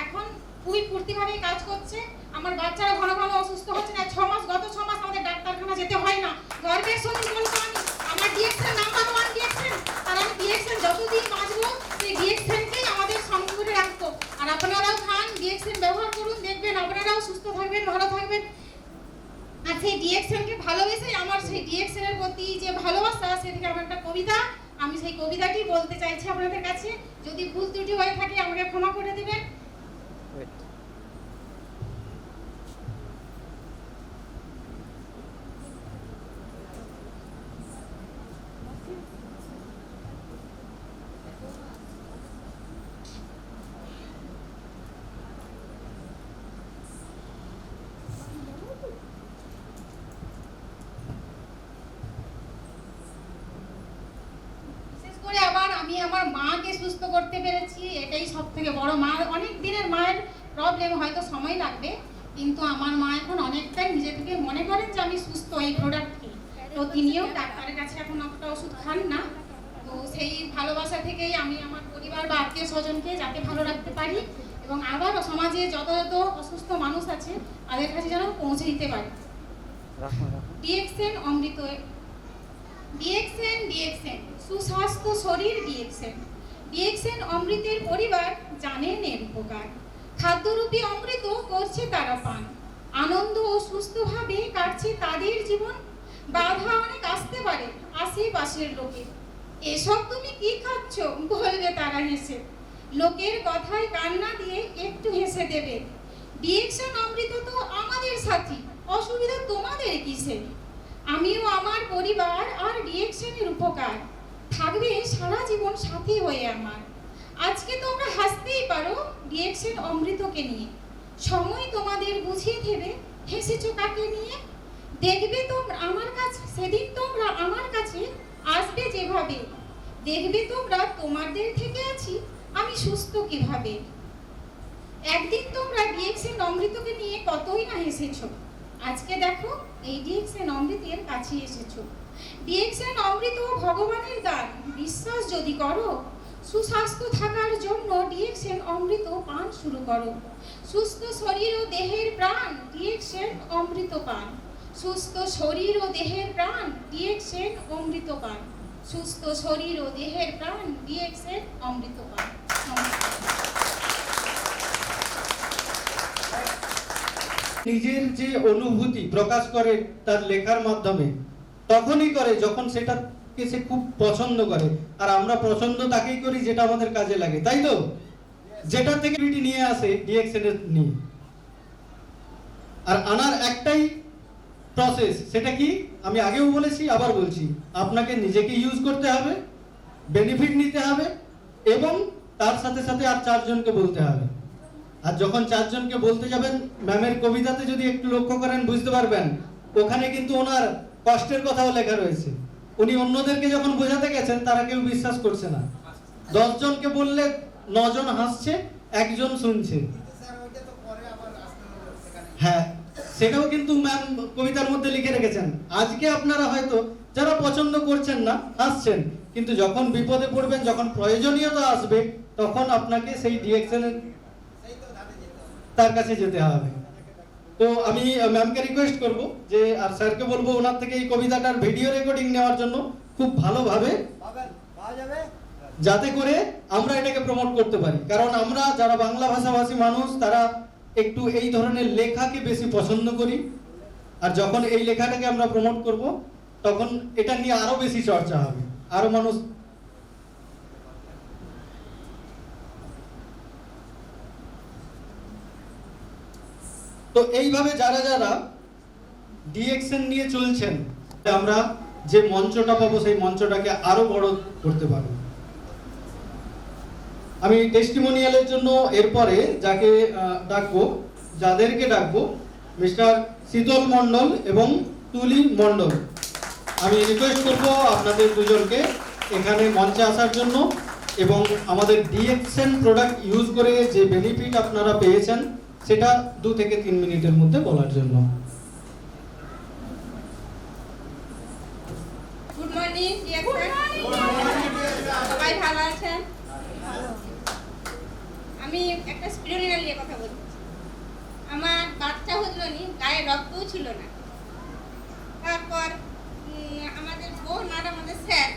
Speaker 7: এখন খুবই ফুর্তিভাবে কাজ করছে। আমার বাচ্চারা ঘন ঘন অসুস্থ হচ্ছে না। 6 মাস, গত 6 মাস আমাদের ডাক্তারখানা যেতে হয় না। গর্বের সঙ্গে বলবো আমি, আমার ডিএক্সএন নাম্বার 1 ডিএক্সএন। আর আমি ডিএক্সএন যতদিন বাঁচবো সেই ডিএক্সএনকেই আমাদের সঙ্গে করে রাখবো। আর আপনারাও খান, ডিএক্সএন ব্যবহার করুন, দেখবেন আপনারাও সুস্থ থাকবেন, ভালো থাকবেন। আর সেই ডিএক্সএনকে ভালোবেসে আমার সেই ডিএক্সএন এর প্রতি যে ভালোবাসা, সে থেকে আমার একটা কবিতা, আমি সেই কবিতাটি বলতে চাইছি আপনাদের কাছে। যদি ভুল ত্রুটি হয়ে থাকে আমাকে ক্ষমা করে দেবেন। বিশেষ করে আবার আমি আমার মাকে সুস্থ করতে পেরেছি, এটাই সবথেকে বড়। মার অনেক দিনের মায়ের প্রবলেম, হয়তো সময় লাগবে, কিন্তু আমার মা এখন অনেকটাই নিজে থেকে মনে করেন যে আমি সুস্থ এই প্রোডাক্টকে। তো তিনিও ডাক্তারের কাছে এখন একটা ওষুধ খান না। তো সেই ভালোবাসা থেকেই আমি আমার পরিবার বা আত্মীয় স্বজনকে যাতে ভালো রাখতে পারি এবং আবার সমাজে যত যত অসুস্থ মানুষ আছে তাদের কাছে যেন পৌঁছে দিতে পারি। ডিএক্সএন অমৃত, ডিএক্সএন ডিএক্সএন সুস্বাস্থ্য শরীর ডিএক্সএন। ডিএক্সএন অমৃতের পরিবার জানেন এর উপকার। খাদ্যরূপী অমৃত করছে তারা পান, আনন্দ ও সুস্থভাবে কাটছে তাদের জীবন। বাধা অনেক আসতে পারে আশেপাশের লোকে, এসব তুমি কি খাচ্ছ বলবে তারা হেসে। লোকের কথায় কান্না দিয়ে একটু হেসে দেবে। ডিএক্সএন অমৃত তো আমাদের সাথী, অসুবিধা তোমাদের কিসে? আমিও আমার পরিবার আর ডিএক্সএনের উপকার থাকবে সারা জীবন সাথী হয়ে আমার। আজকে তোমরা হাসতেই পারো ডিএক্সএন অমৃতকে নিয়ে। সময় তোমাদের বুঝিয়ে দেবে হেসেছো কাকে নিয়ে। দেখবে তোমরা আমার কাছে, সেদিন তোমরা আমার কাছে আসবে যেভাবে। দেখবে তোমরা তোমাদের থেকে আছি আমি সুস্থ কিভাবে। একদিন তোমরা ডিএক্সএন অমৃতকে নিয়ে কতই না হেসেছো। আজকে দেখো এই ডিএক্সএন অমৃতের কাছে এসেছো। ডিএক্সএন অমৃত ভগবানের দান, বিশ্বাস যদি করো। সুস্বাস্থ্য থাকার জন্য ডিএক্সএন অমৃত পান শুরু করো। সুস্থ শরীর ও দেহের প্রাণ ডিএক্সএন অমৃত পান। সুস্থ শরীর ও দেহের প্রাণ ডিএক্সএন অমৃত পান। সুস্থ শরীর ও দেহের প্রাণ ডিএক্সএন অমৃত পান।
Speaker 6: নিজের যে অনুভূতি প্রকাশ করে তার লেখার মাধ্যমে, তখনই করে যখন সেটাকে সে খুব পছন্দ করে। আর আমরা পছন্দ তাকেই করি যেটা আমাদের কাজে লাগে, তাই তো? যেটা থেকে নিয়ে আসে ডিএক্সএন এর নিয়ে। আর আনার একটাই প্রসেস, সেটা কি আমি আগেও বলেছি আবার বলছি, আপনাকে নিজেকে ইউজ করতে হবে, বেনিফিট নিতে হবে এবং তার সাথে সাথে আর 4 জনকে বলতে হবে। আর যখন 4 জনকে বলতে যাবেন, ম্যামের কবিতাতে যদি একটু লক্ষ্য করেন বুঝতে পারবেন, ওখানে কিন্তু ওনার কষ্টের কথাও লেখা রয়েছে। উনি অন্যদেরকে যখন বোঝাতে গেছেন তারা কেউ বিশ্বাস করছে না। 10 জনকে বললে 9 জন হাসছে, 1 জন শুনছে। হ্যাঁ, সেটাও কিন্তু ম্যাম কবিতার মধ্যে লিখে রেখেছেন। আজকে আপনারা হয়তো যারা পছন্দ করছেন না হাসছেন, কিন্তু যখন বিপদে পড়বেন, যখন প্রয়োজনীয়তা আসবে, তখন আপনাকে সেই ডিএক্সএন তার কাছে যেতে হবে। তো আমি ম্যামকে রিকোয়েস্ট করব যে, আর স্যারকে বলবো ওনার থেকে এই কবিতাটার ভিডিও রেকর্ডিং নেওয়ার জন্য খুব ভালোভাবে, যাতে করে আমরা এটাকে প্রমোট করতে পারি। কারণ আমরা যারা বাংলা ভাষাভাষী মানুষ তারা একটু এই ধরনের লেখাকে বেশি পছন্দ করি। আর যখন এই লেখাটাকে আমরা প্রমোট করব, তখন এটা নিয়ে আরো বেশি চর্চা হবে, আরো মানুষ। তো এইভাবে যারা যারা ডিএক্সএন নিয়ে চলছেন, আমরা যে মঞ্চটা পাবো সেই মঞ্চটাকে আরো বড় করতে পারবো। আমি টেস্টিমোনিয়ালের জন্য এরপরে যাকে ডাকবো, যাদেরকে ডাকবো, মিস্টার শীতল মণ্ডল এবং তুলি মণ্ডল। আমি রিকোয়েস্ট করবো আপনাদের দুজনকে এখানে মঞ্চে আসার জন্য। এবং আমাদের ডিএক্সএন প্রোডাক্ট ইউজ করে যে বেনিফিট আপনারা পেয়েছেন সেটা 2 থেকে 3 মিনিটের মধ্যে বলার জন্য।
Speaker 7: গুড মর্নিং সবাই ভালো আছেন? আমি একটা স্পিরুলিনা নিয়ে কথা বলছি। আমার বাচ্চা হলো নি, গায়ে রক্তও ছিল না। তারপর আমাদের বোন আর আমাদের স্যার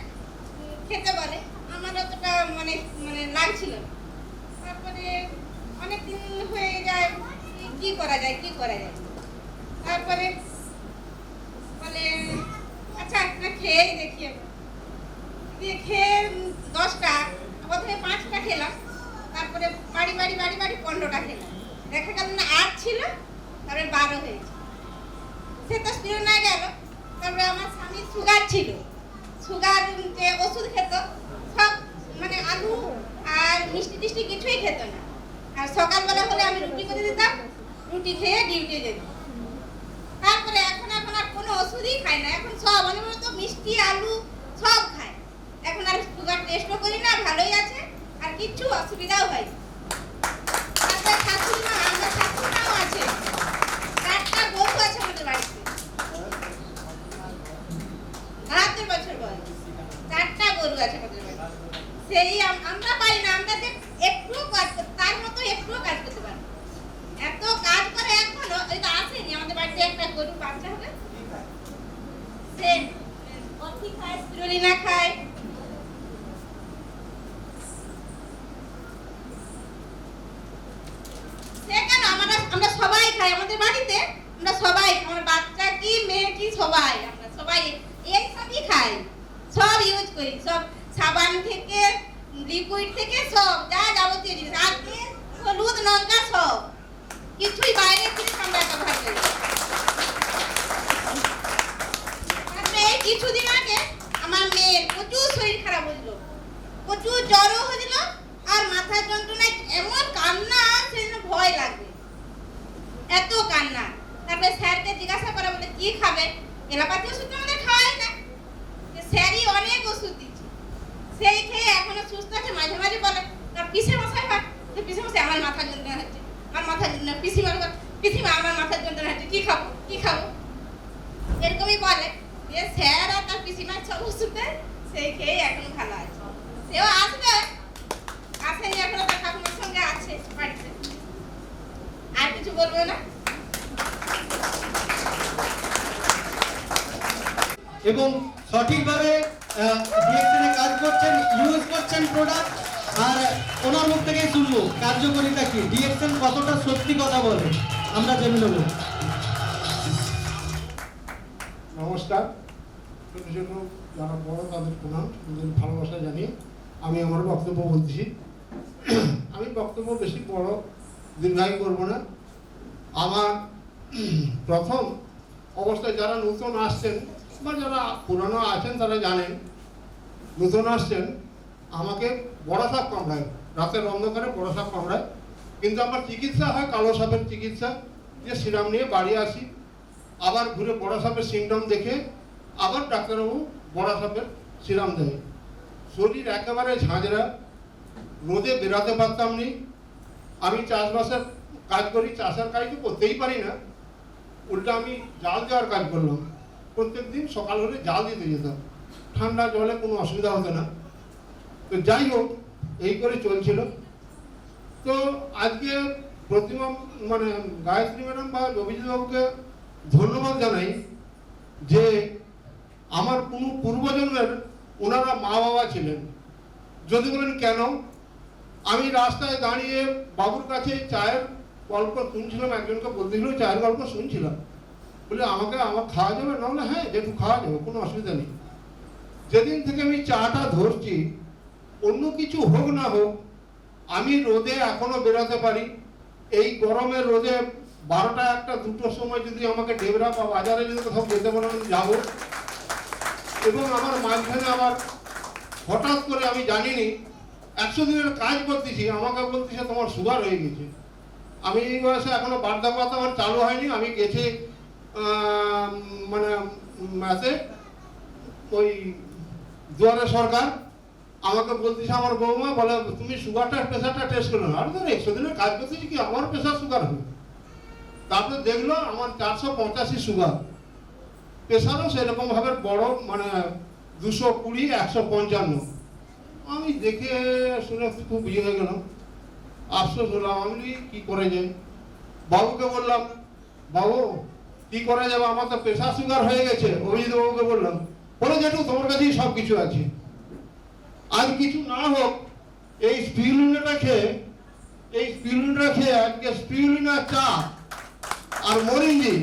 Speaker 7: খেতে বলে, আমার অতটা মানে লাগছিল না। তারপরে অনেক দিন হয়ে যায়, কি করা যায়। তারপরে বলে আচ্ছা একটা খেয়েই দেখি। দিয়ে খেয়ে 10টা, প্রথমে 5টা খেলাম, তারপরে বাড়ি 15টা খেলাম। দেখা গেল না 8 ছিল, তারপরে 12 হয়েছে। সে তো স্পিরুলিনা গেল। তারপরে আমার স্বামীর সুগার ছিল, সুগার যে ওষুধ খেত সব মানে আলু আর মিষ্টি টিষ্টি কিছুই খেত না। আর সকালবেলা হলে আমি রুটি করে দিতাম, রুটি খেয়ে ডিউটি যেত। তারপরে এখন আর কোনো ওষুধই খায় না, এখন সব মানে তো মিষ্টি আলু সব খায়। এখন আর সুগার টেস্টও করি না, ভালোই আছে, আর কিচ্ছু অসুবিধাও হয় না। তারপরে আমার শাশুড়িমাও আছে, 4টা গরু আছে আমাদের বাড়িতে, 72 বছর বয়স, 4টা গরু আছে আমাদের বাড়িতে। সেই আমরা পাই না, আমরা যে একটু কাজ করতে, তার মতো একটু কাজ করতে পারি। এত কাজ করে এখনো, এটা আসেনি আমাদের বাড়িতে একটা গরু বাচ্চা হবে, সে কফি খায়, স্পিরুলিনা খায়। সে কেন আমরা সবাই খাই আমাদের বাড়িতে, আমরা সবাই, আমার বাচ্চা কি মেয়ে কি সবাই, আমরা সবাই এই সবই খাই, সব ইউজ করি, সব সাবান থেকে লিকুইড থেকে সব যা যাবতীয় জিনিস, আর তেল হলুদ লঙ্কা সব কিছুই বাইরে থেকে আমরা ব্যবহার করি। তারপরে এই কিছুদিন আগে আমার মেয়ের প্রচুর শরীর খারাপ হয়েছিল, প্রচুর জ্বরও হয়েছিল, আর মাথার যন্ত্রণায় এমন কান্না, সেজন্য ভয় লাগবে, এত কান্না। তারপরে স্যারকে জিজ্ঞাসা করা, বলে কি খাবে, এলাপাতি ওষুধ তো আমাদের খাওয়াই না। স্যারই অনেক ওষুধ দিচ্ছে, সেই খেয়ে এখনো সুস্থ আছে। মাঝে মাঝে বলে তার পিসে মশাই হয়, পিসে মশাই আমার মাথার যন্ত্রণা হচ্ছে, আমার মাথার যন্ত্রণা, পিসিমা আমার মাথার যন্ত্রণা হচ্ছে, কি খাবো এরকমই বলে। যে স্যার আর তার পিসিমার সব ওষুধ দেয়, সেই খেয়ে এখনো ভালো আছে। সেও আসবে, আসেনি এখনো, তার ঠাকুমার সঙ্গে আছে বাড়িতে। আর কিছু বলবো না।
Speaker 6: এবং সঠিকভাবে ডিএক্সএন এ কাজ করছেন, ইউজ করছেন প্রোডাক্ট, আর ওনার মুখ থেকেই শুনবো কার্যকারিতা কি, ডিএক্সএন কতটা সত্যি কথা বলে আমরা জেনে নেব।
Speaker 8: নমস্কার, ছোট ছোট যারা বড় তাদের প্রণাম, তাদের ভালোবাসা জানিয়ে আমি আমার বক্তব্য বলছি। আমি বক্তব্য বেশি বড় দীর্ঘায়ু করবো না। আমার প্রথম অবস্থায় যারা নতুন আসছেন বা যারা পুরানো আছেন তারা জানেন, নতুন আসছেন আমাকে বড় সাপ কামড়ায়, রাতের অন্ধকারে বড় সাপ কামড়ায়, কিন্তু আমার চিকিৎসা হয় কালো সাপের চিকিৎসা, যে সিরাম নিয়ে বাড়ি আসি, আবার ঘুরে বড় সাপের সিমটম দেখে আবার ডাক্তারবাবু বড় সাপের সিরাম দেয়। শরীর একেবারে ঝাঁঝরা, রোদে বেরাতে পারতাম নি। আমি চাষবাসের কাজ করি, চাষের কাজ তো করতেই পারি না, উল্টা আমি জাল দেওয়ার কাজ করলাম। প্রত্যেক দিন সকাল হলে জাল দিতে যেতাম, ঠান্ডা জলে কোনো অসুবিধা হতো না। তো যাই হোক, এই করে চলছিল। তো আজকে প্রতিমা মানে গায়ত্রী ম্যাডাম বা অভিজিৎবাবুকে ধন্যবাদ জানাই যে আমার কোনো পূর্বজন্মের ওনারা মা বাবা ছিলেন। যদি বলেন কেন, আমি রাস্তায় দাঁড়িয়ে বাবুর কাছে চায়ের গল্প শুনছিলাম, একজনকে বলতেছিল চায়ের গল্প শুনছিলাম, বলে আমার খাওয়া যাবে না, বলে হ্যাঁ যেটু খাওয়া যাবে, কোনো অসুবিধা নেই। যেদিন থেকে আমি চাটা ধরছি, অন্য কিছু হোক না হোক, আমি রোদে এখনো বেরোতে পারি। এই গরমের রোদে 12টা 1টা 2টোর সময় যদি আমাকে ডেবরা বা বাজারে যদি কোথাও যেতে বলে আমি যাবো। এবং আমার মাঝখানে আবার হঠাৎ করে আমি জানিনি 100 দিনের কাজ করতেছি, আমাকে বলতেছে তোমার সুগার হয়ে গেছে। আমি এই বয়সে এখনো বার্ধক্যভাতা আমার চালু হয়নি। আমি গেছি মানে ম্যাথে ওই দুয়ারে সরকার, আমাকে বলতেছে আমার বৌমা বলে তুমি সুগারটা প্রেশারটা টেস্ট করো না। আর ধর 100 দিনের কাজ করতেছি কি আমার প্রেশার সুগার হবে। তারপরে দেখলো আমার 485 সুগার, প্রেশারও সেরকম ভাবে বড় মানে 220 155। আমি দেখে শুনে খুব ইয়ে হয়ে গেলাম, আফসোস হলাম। আমি কি করে যাই, বাবুকে বললাম বাবু কি করা যাবে, আমার তো প্রেশার সুগার হয়ে গেছে। অভিজিৎ বাবুকে বললাম, বলে জেঠু তোমার কাছেই সব কিছু আছে, আর কিছু না হোক এই স্পিরুলিনাটা খেয়ে আজকে স্পিরুলিনা চা আর মরিঞ্জি,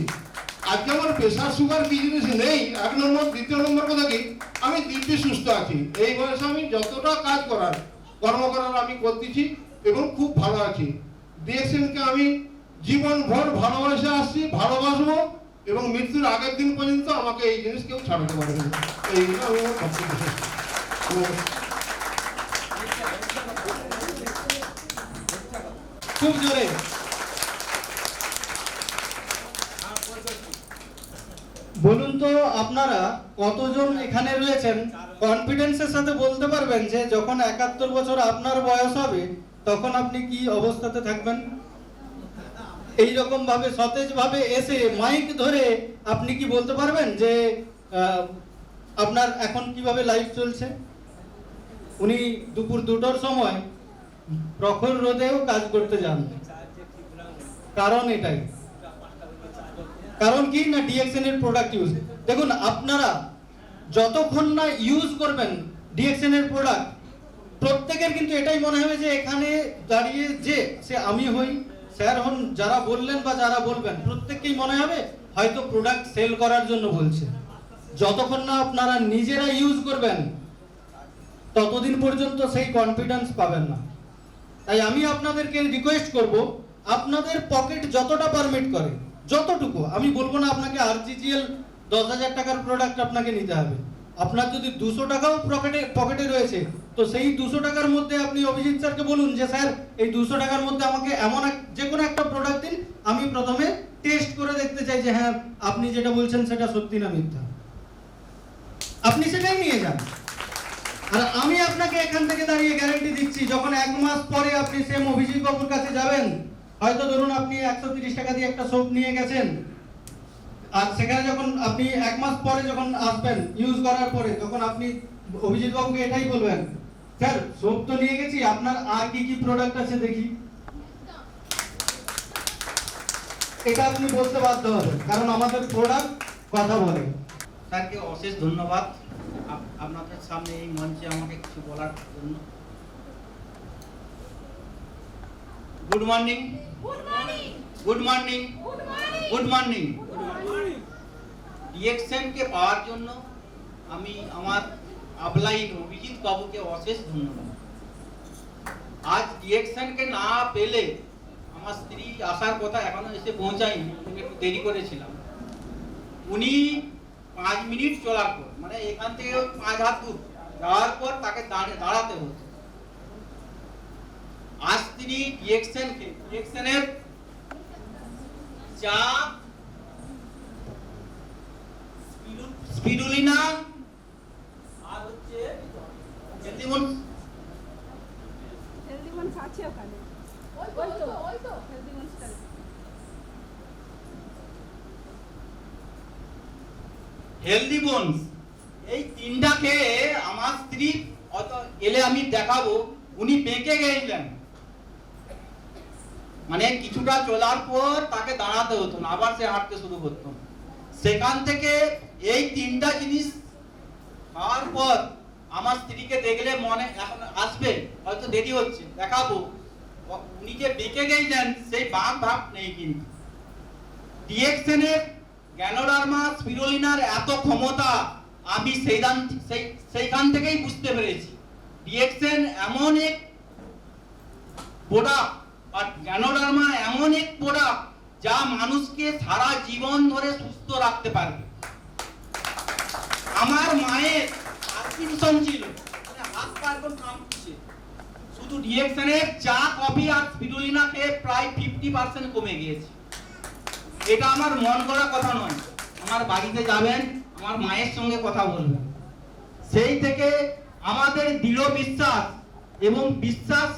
Speaker 8: আজকে আমার প্রেশার সুগার কি জিনিস নেই। 1 নম্বর, 2য় নম্বর কথা কি আমি দিব্যি সুস্থ আছি। এই বয়সে আমি যতটা কাজ কর্ম করার আমি করতেছি এবং খুব ভালো আছি। ডিএক্সএনকে আমি জীবনভর ভালোবাসে আসছি, ভালোবাসবো এবং মৃত্যুর আগের দিন পর্যন্ত আমাকে এই জিনিস কেউ ছাড়াতে পারবে না। এইগুলো আমি আমার বক্তব্য শেষ করছি।
Speaker 6: খুব জোরে। বলুন তো আপনারা কতজন এখানে রয়েছেন কনফিডেন্সের সাথে বলতে পারবেন যে যখন 71 বছর আপনার বয়স হবে তখন আপনি কি অবস্থাতে থাকবেন? এই রকম ভাবে সতেজ ভাবে এসে মাইক ধরে আপনি কি বলতে পারবেন যে আপনার এখন কিভাবে লাইফ চলছে? উনি দুপুর 2টোর সময় প্রখর রোদেও কাজ করতে যান। কারণ এটাই, কারণ কি না ডিএক্সএন এর প্রোডাক্ট ইউজ। দেখুন আপনারা যতক্ষণ না ইউজ করবেন ডিএক্সএন এর প্রোডাক্ট, প্রত্যেকের কিন্তু এটাই মনে হবে যে এখানে দাঁড়িয়ে যে সে আমি হই, স্যার হন, যারা বললেন বা যারা বলবেন, প্রত্যেককেই মনে হবে হয়তো প্রোডাক্ট সেল করার জন্য বলছে। যতক্ষণ না আপনারা নিজেরা ইউজ করবেন ততদিন পর্যন্ত সেই কনফিডেন্স পাবেন না। তাই আমি আপনাদেরকে রিকোয়েস্ট করব, আপনাদের পকেট যতটা পারমিট করে, যতটুকু, আমি বলবো না আপনাকে আরজিজিএল 10,000 টাকার প্রোডাক্ট আপনাকে নিতে হবে। আপনার যদি 200 টাকাও পকেটে রয়েছে, তো সেই 200 টাকার মধ্যে আপনি অভিজিৎ স্যারকে বলুন যে স্যার এই 200 টাকার মধ্যে আমাকে এমন যে কোনো একটা প্রোডাক্ট দিন, আমি প্রথমে টেস্ট করে দেখতে চাই যে হ্যাঁ আপনি যেটা বলছেন সেটা সত্যি না মিথ্যা। আপনি সেটাই নিয়ে যান, আর আমি আপনাকে এখান থেকে দাঁড়িয়ে গ্যারান্টি দিচ্ছি যখন 1 মাস পরে আপনি সেম অভিজিৎ বাবুর কাছে যাবেন, হয়তো ধরুন আপনি 130 টাকা দিয়ে একটা সোপ নিয়ে গেছেন, আর সেখানে যখন আপনি 1 মাস পরে যখন আসবেন ইউজ করার পরে, তখন আপনি অভিজিৎ বাবুকে এটাই বলবেন, স্যার সোপ তো নিয়ে গেছি, আপনার আর কি কি প্রোডাক্ট আছে দেখি। এটা আপনি বলতে বাধ্য হবেন, কারণ আমাদের প্রোডাক্ট কথা বলে।
Speaker 9: স্যারকে অশেষ ধন্যবাদ আপনাদের সামনে এই মঞ্চে আমাকে কিছু বলার জন্য। Good morning,
Speaker 7: good morning,
Speaker 9: good morning,
Speaker 7: good morning,
Speaker 9: good morning. ডিএক্সএনকে পাওয়ার জন্য আমি আমার আপলাইন অভিজিৎ বাবুকে অশেষ ধন্যবাদ। আজ ডিএক্সএনকে না পেলে আমার স্ত্রী আসার কথা এখনো এসে পৌঁছায়নি, একটু দেরি করেছিলাম। উনি 5 মিনিট চলার পর, মানে এখান থেকে 5 হাত দূর যাওয়ার পর তাকে দাঁড়াতে হতো। আজ তিনি ডিএক্সএনের চা, স্পিরুলিনা আর হচ্ছে হেলদিমন
Speaker 7: আছে ওখানে, ওই তো
Speaker 9: হেলদি বোনস, এই 3টা খেয়ে আমার স্ত্রী এলে আমি দেখাবো উনি বেঁকে গেছিলেন। মানে কিছুটা চলার পর তাকে দাঁড়াতে হতো না, আবার সে হাঁটতে শুরু করতো। সেখান থেকে এই 3টা জিনিস খাওয়ার পর আমার স্ত্রীকে দেখলে মনে এখন আসবে, হয়তো দেরি হচ্ছে, দেখাবো উনি যে বেঁকে গেছিলেন সেই ভাব নেই। কিন্তু ডিএক্সএনের গ্যানোডার্মা স্পিরুলিনার এত ক্ষমতা আমি সেইখান থেকেই বুঝতে পেরেছি। ডিএক্সএন এমন এক প্রোডাক্ট, আর গ্যানোডার্মা এমন এক প্রোডাক্ট যা মানুষকে সারা জীবন ধরে সুস্থ রাখতে পারবে। আমার মায়ের পারকিনসন ছিল, মানে হাত পা একদম কাঁপছে, শুধু ডিএক্সএনের চা, কফি আর স্পিরুলিনা খেয়ে প্রায় 50% কমে গিয়েছে। এটা আমার মন করা কথা নয়, আমার বাড়িতে যাবেন, আমার মায়ের সঙ্গে কথা বলবেন। সেই থেকে আমাদের দৃঢ় বিশ্বাস এবং বিশ্বাস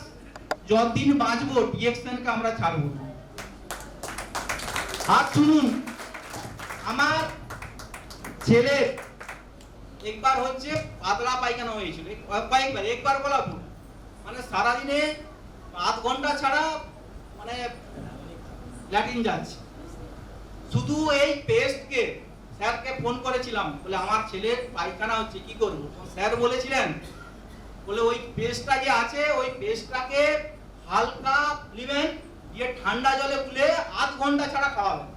Speaker 9: যতদিন বাঁচবো ডিএক্সএনকে আমরা ছাড়বো না। আর শুনুন, আমার ছেলে একবার হচ্ছে পাতলা পায়খানা হয়েছিল, একবার বলা ভুল, মানে সারাদিনে আধ ঘন্টা ছাড়া মানে ল্যাট্রিন যাচ্ছে। শুধু এই পেস্টকে স্যারকে ফোন করেছিলাম, বলে আমার ছেলের পায়খানা হচ্ছে কি করবো। স্যার বলেছিলেন, বলে ওই পেস্টটা যে আছে ওই পেস্টটাকে হালকা নেবেন, দিয়ে ঠান্ডা জলে গুলে আধ ঘন্টা ছাড়া খাওয়াবেন।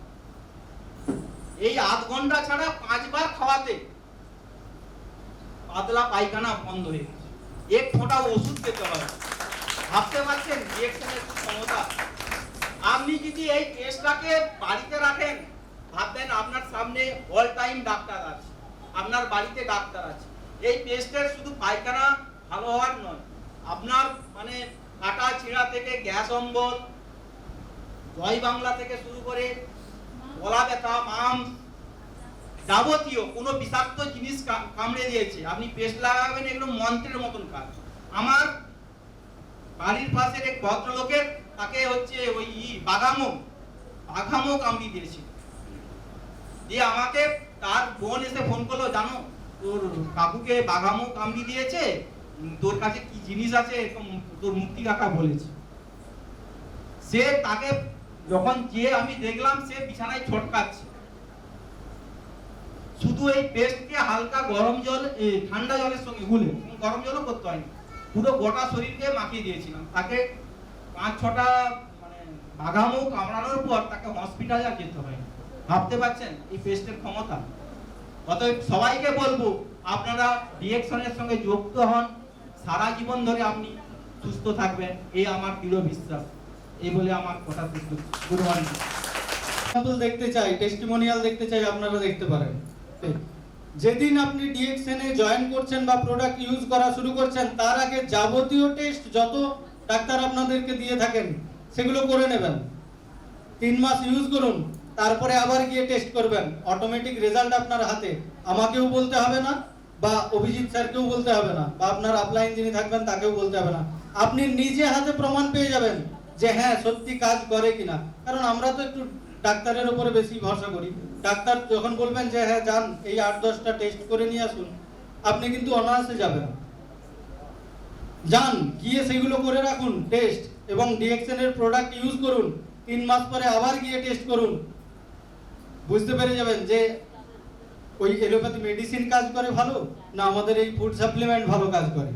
Speaker 9: এই আধ ঘন্টা ছাড়া 5 বার খাওয়াতে পাতলা পায়খানা বন্ধ হয়ে গেছে। এক ফোঁটা ওষুধ খেতে হবে। ভাবতে পারছেন ডিএক্সএনের ক্ষমতা? আপনি যদি এই পেস্টটাকে বাড়িতে রাখেন, ভাববেন আপনার সামনে অল টাইম ডাক্তার আছে, আপনার বাড়িতে ডাক্তার আছে। এই পেস্টের শুধু পায়খানা ভালো হওয়ার নয়, আপনার মানে কাটা ছিঁড়া থেকে গ্যাস অম্বল, জয় বাংলা থেকে শুরু করে গলা ব্যথা, মাম, যাবতীয় কোনো বিষাক্ত জিনিস কামড়ে দিয়েছে, আপনি পেস্ট লাগাবেন, এগুলো মন্ত্রের মতন কাজ। আমার বাড়ির পাশের এক ভদ্রলোকের, তাকে হচ্ছে ওই বাঘামো কামড়িয়ে দিয়েছিল। দিয়ে আমাকে তার বোন এসে ফোন করলো, জানো তোর কাকুকে বাঘামো কামড়িয়ে দিয়েছে, তোর কাছে কি জিনিস আছে তোর মুক্তি কাকা বলেছে। সে তাকে যখন যে আমি দেখলাম সে বিছানায় ছটকাচ্ছে। শুধু এই পেস্টকে হালকা গরম জল, ঠান্ডা জলের সঙ্গে গুলে, গরম জলও করতে হয়নি, পুরো গোটা শরীরকে মাখিয়ে দিয়েছিলাম। তাকে 5-6টা মানে বাঘামো কামড়ানোর পর তাকে হসপিটালে আর যেতে হয়। ভাবতে পারছেন এই পেস্টের ক্ষমতা? অতএব সবাইকে বলবো, আপনারা ডিএক্সনের সঙ্গে যুক্ত হন, সারা জীবন ধরে আপনি সুস্থ থাকবেন, এই আমার দৃঢ় বিশ্বাস। এই বলে আমার কথা শেষ করছি। Good morning.
Speaker 6: এক্সাম্পল দেখতে চাই, টেস্টিমোনিয়াল দেখতে চাই, আপনারা দেখতে পারেন। যেদিন আপনি ডিএক্সএনে জয়েন করছেন বা প্রোডাক্ট ইউজ করা শুরু করছেন, তার আগে যাবতীয় টেস্ট যত ডাক্তার আপনাদেরকে দিয়ে থাকেন সেগুলো করে নেবেন। 3 মাস ইউজ করুন, তারপরে আবার গিয়ে টেস্ট করবেন। অটোমেটিক রেজাল্ট আপনার হাতে, আমাকেও বলতে হবে না বা অভিজিৎ স্যারকেও বলতে হবে না, বা আপনার আপলাইন যিনি থাকবেন তাকেও বলতে হবে না। আপনি নিজে হাতে প্রমাণ পেয়ে যাবেন যে হ্যাঁ সত্যি কাজ করে কিনা। কারণ আমরা তো একটু ডাক্তারের উপরে বেশি ভরসা করি। ডাক্তার যখন বলবেন যে হ্যাঁ যান এই 8-10টা টেস্ট করে নিয়ে আসুন, আপনি কিন্তু অনায়াসে যাবেন। যান গিয়ে সেগুলো করে রাখুন টেস্ট, এবং ডিএক্সএন এর প্রোডাক্ট ইউজ করুন। 3 মাস পরে আবার গিয়ে টেস্ট করুন, বুঝতে পেরে যাবেন যে ওই এলোপ্যাথি মেডিসিন কাজ করে ভালো না আমাদের এই ফুড সাপ্লিমেন্ট ভালো কাজ করে।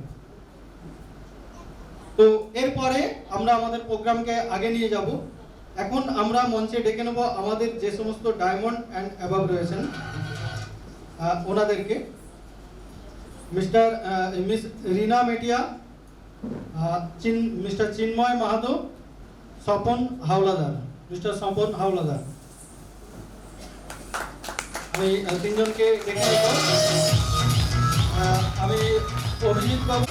Speaker 6: তো এরপরে আমরা আমাদের প্রোগ্রামকে আগে নিয়ে যাব। এখন আমরা মঞ্চে ডেকে নেব আমাদের যে সমস্ত ডায়মন্ড অ্যান্ড অ্যাবাভ রয়েছেন ওনাদেরকে। মিস রিনা মেটিয়া, মিস্টার চিন্ময় মাহাতো, স্বপন হাওলাদার, মিস্টার স্বপন হাওলাদার। আমি 3 জনকে ডেকে নেব। আমি অভিজিৎ বাবু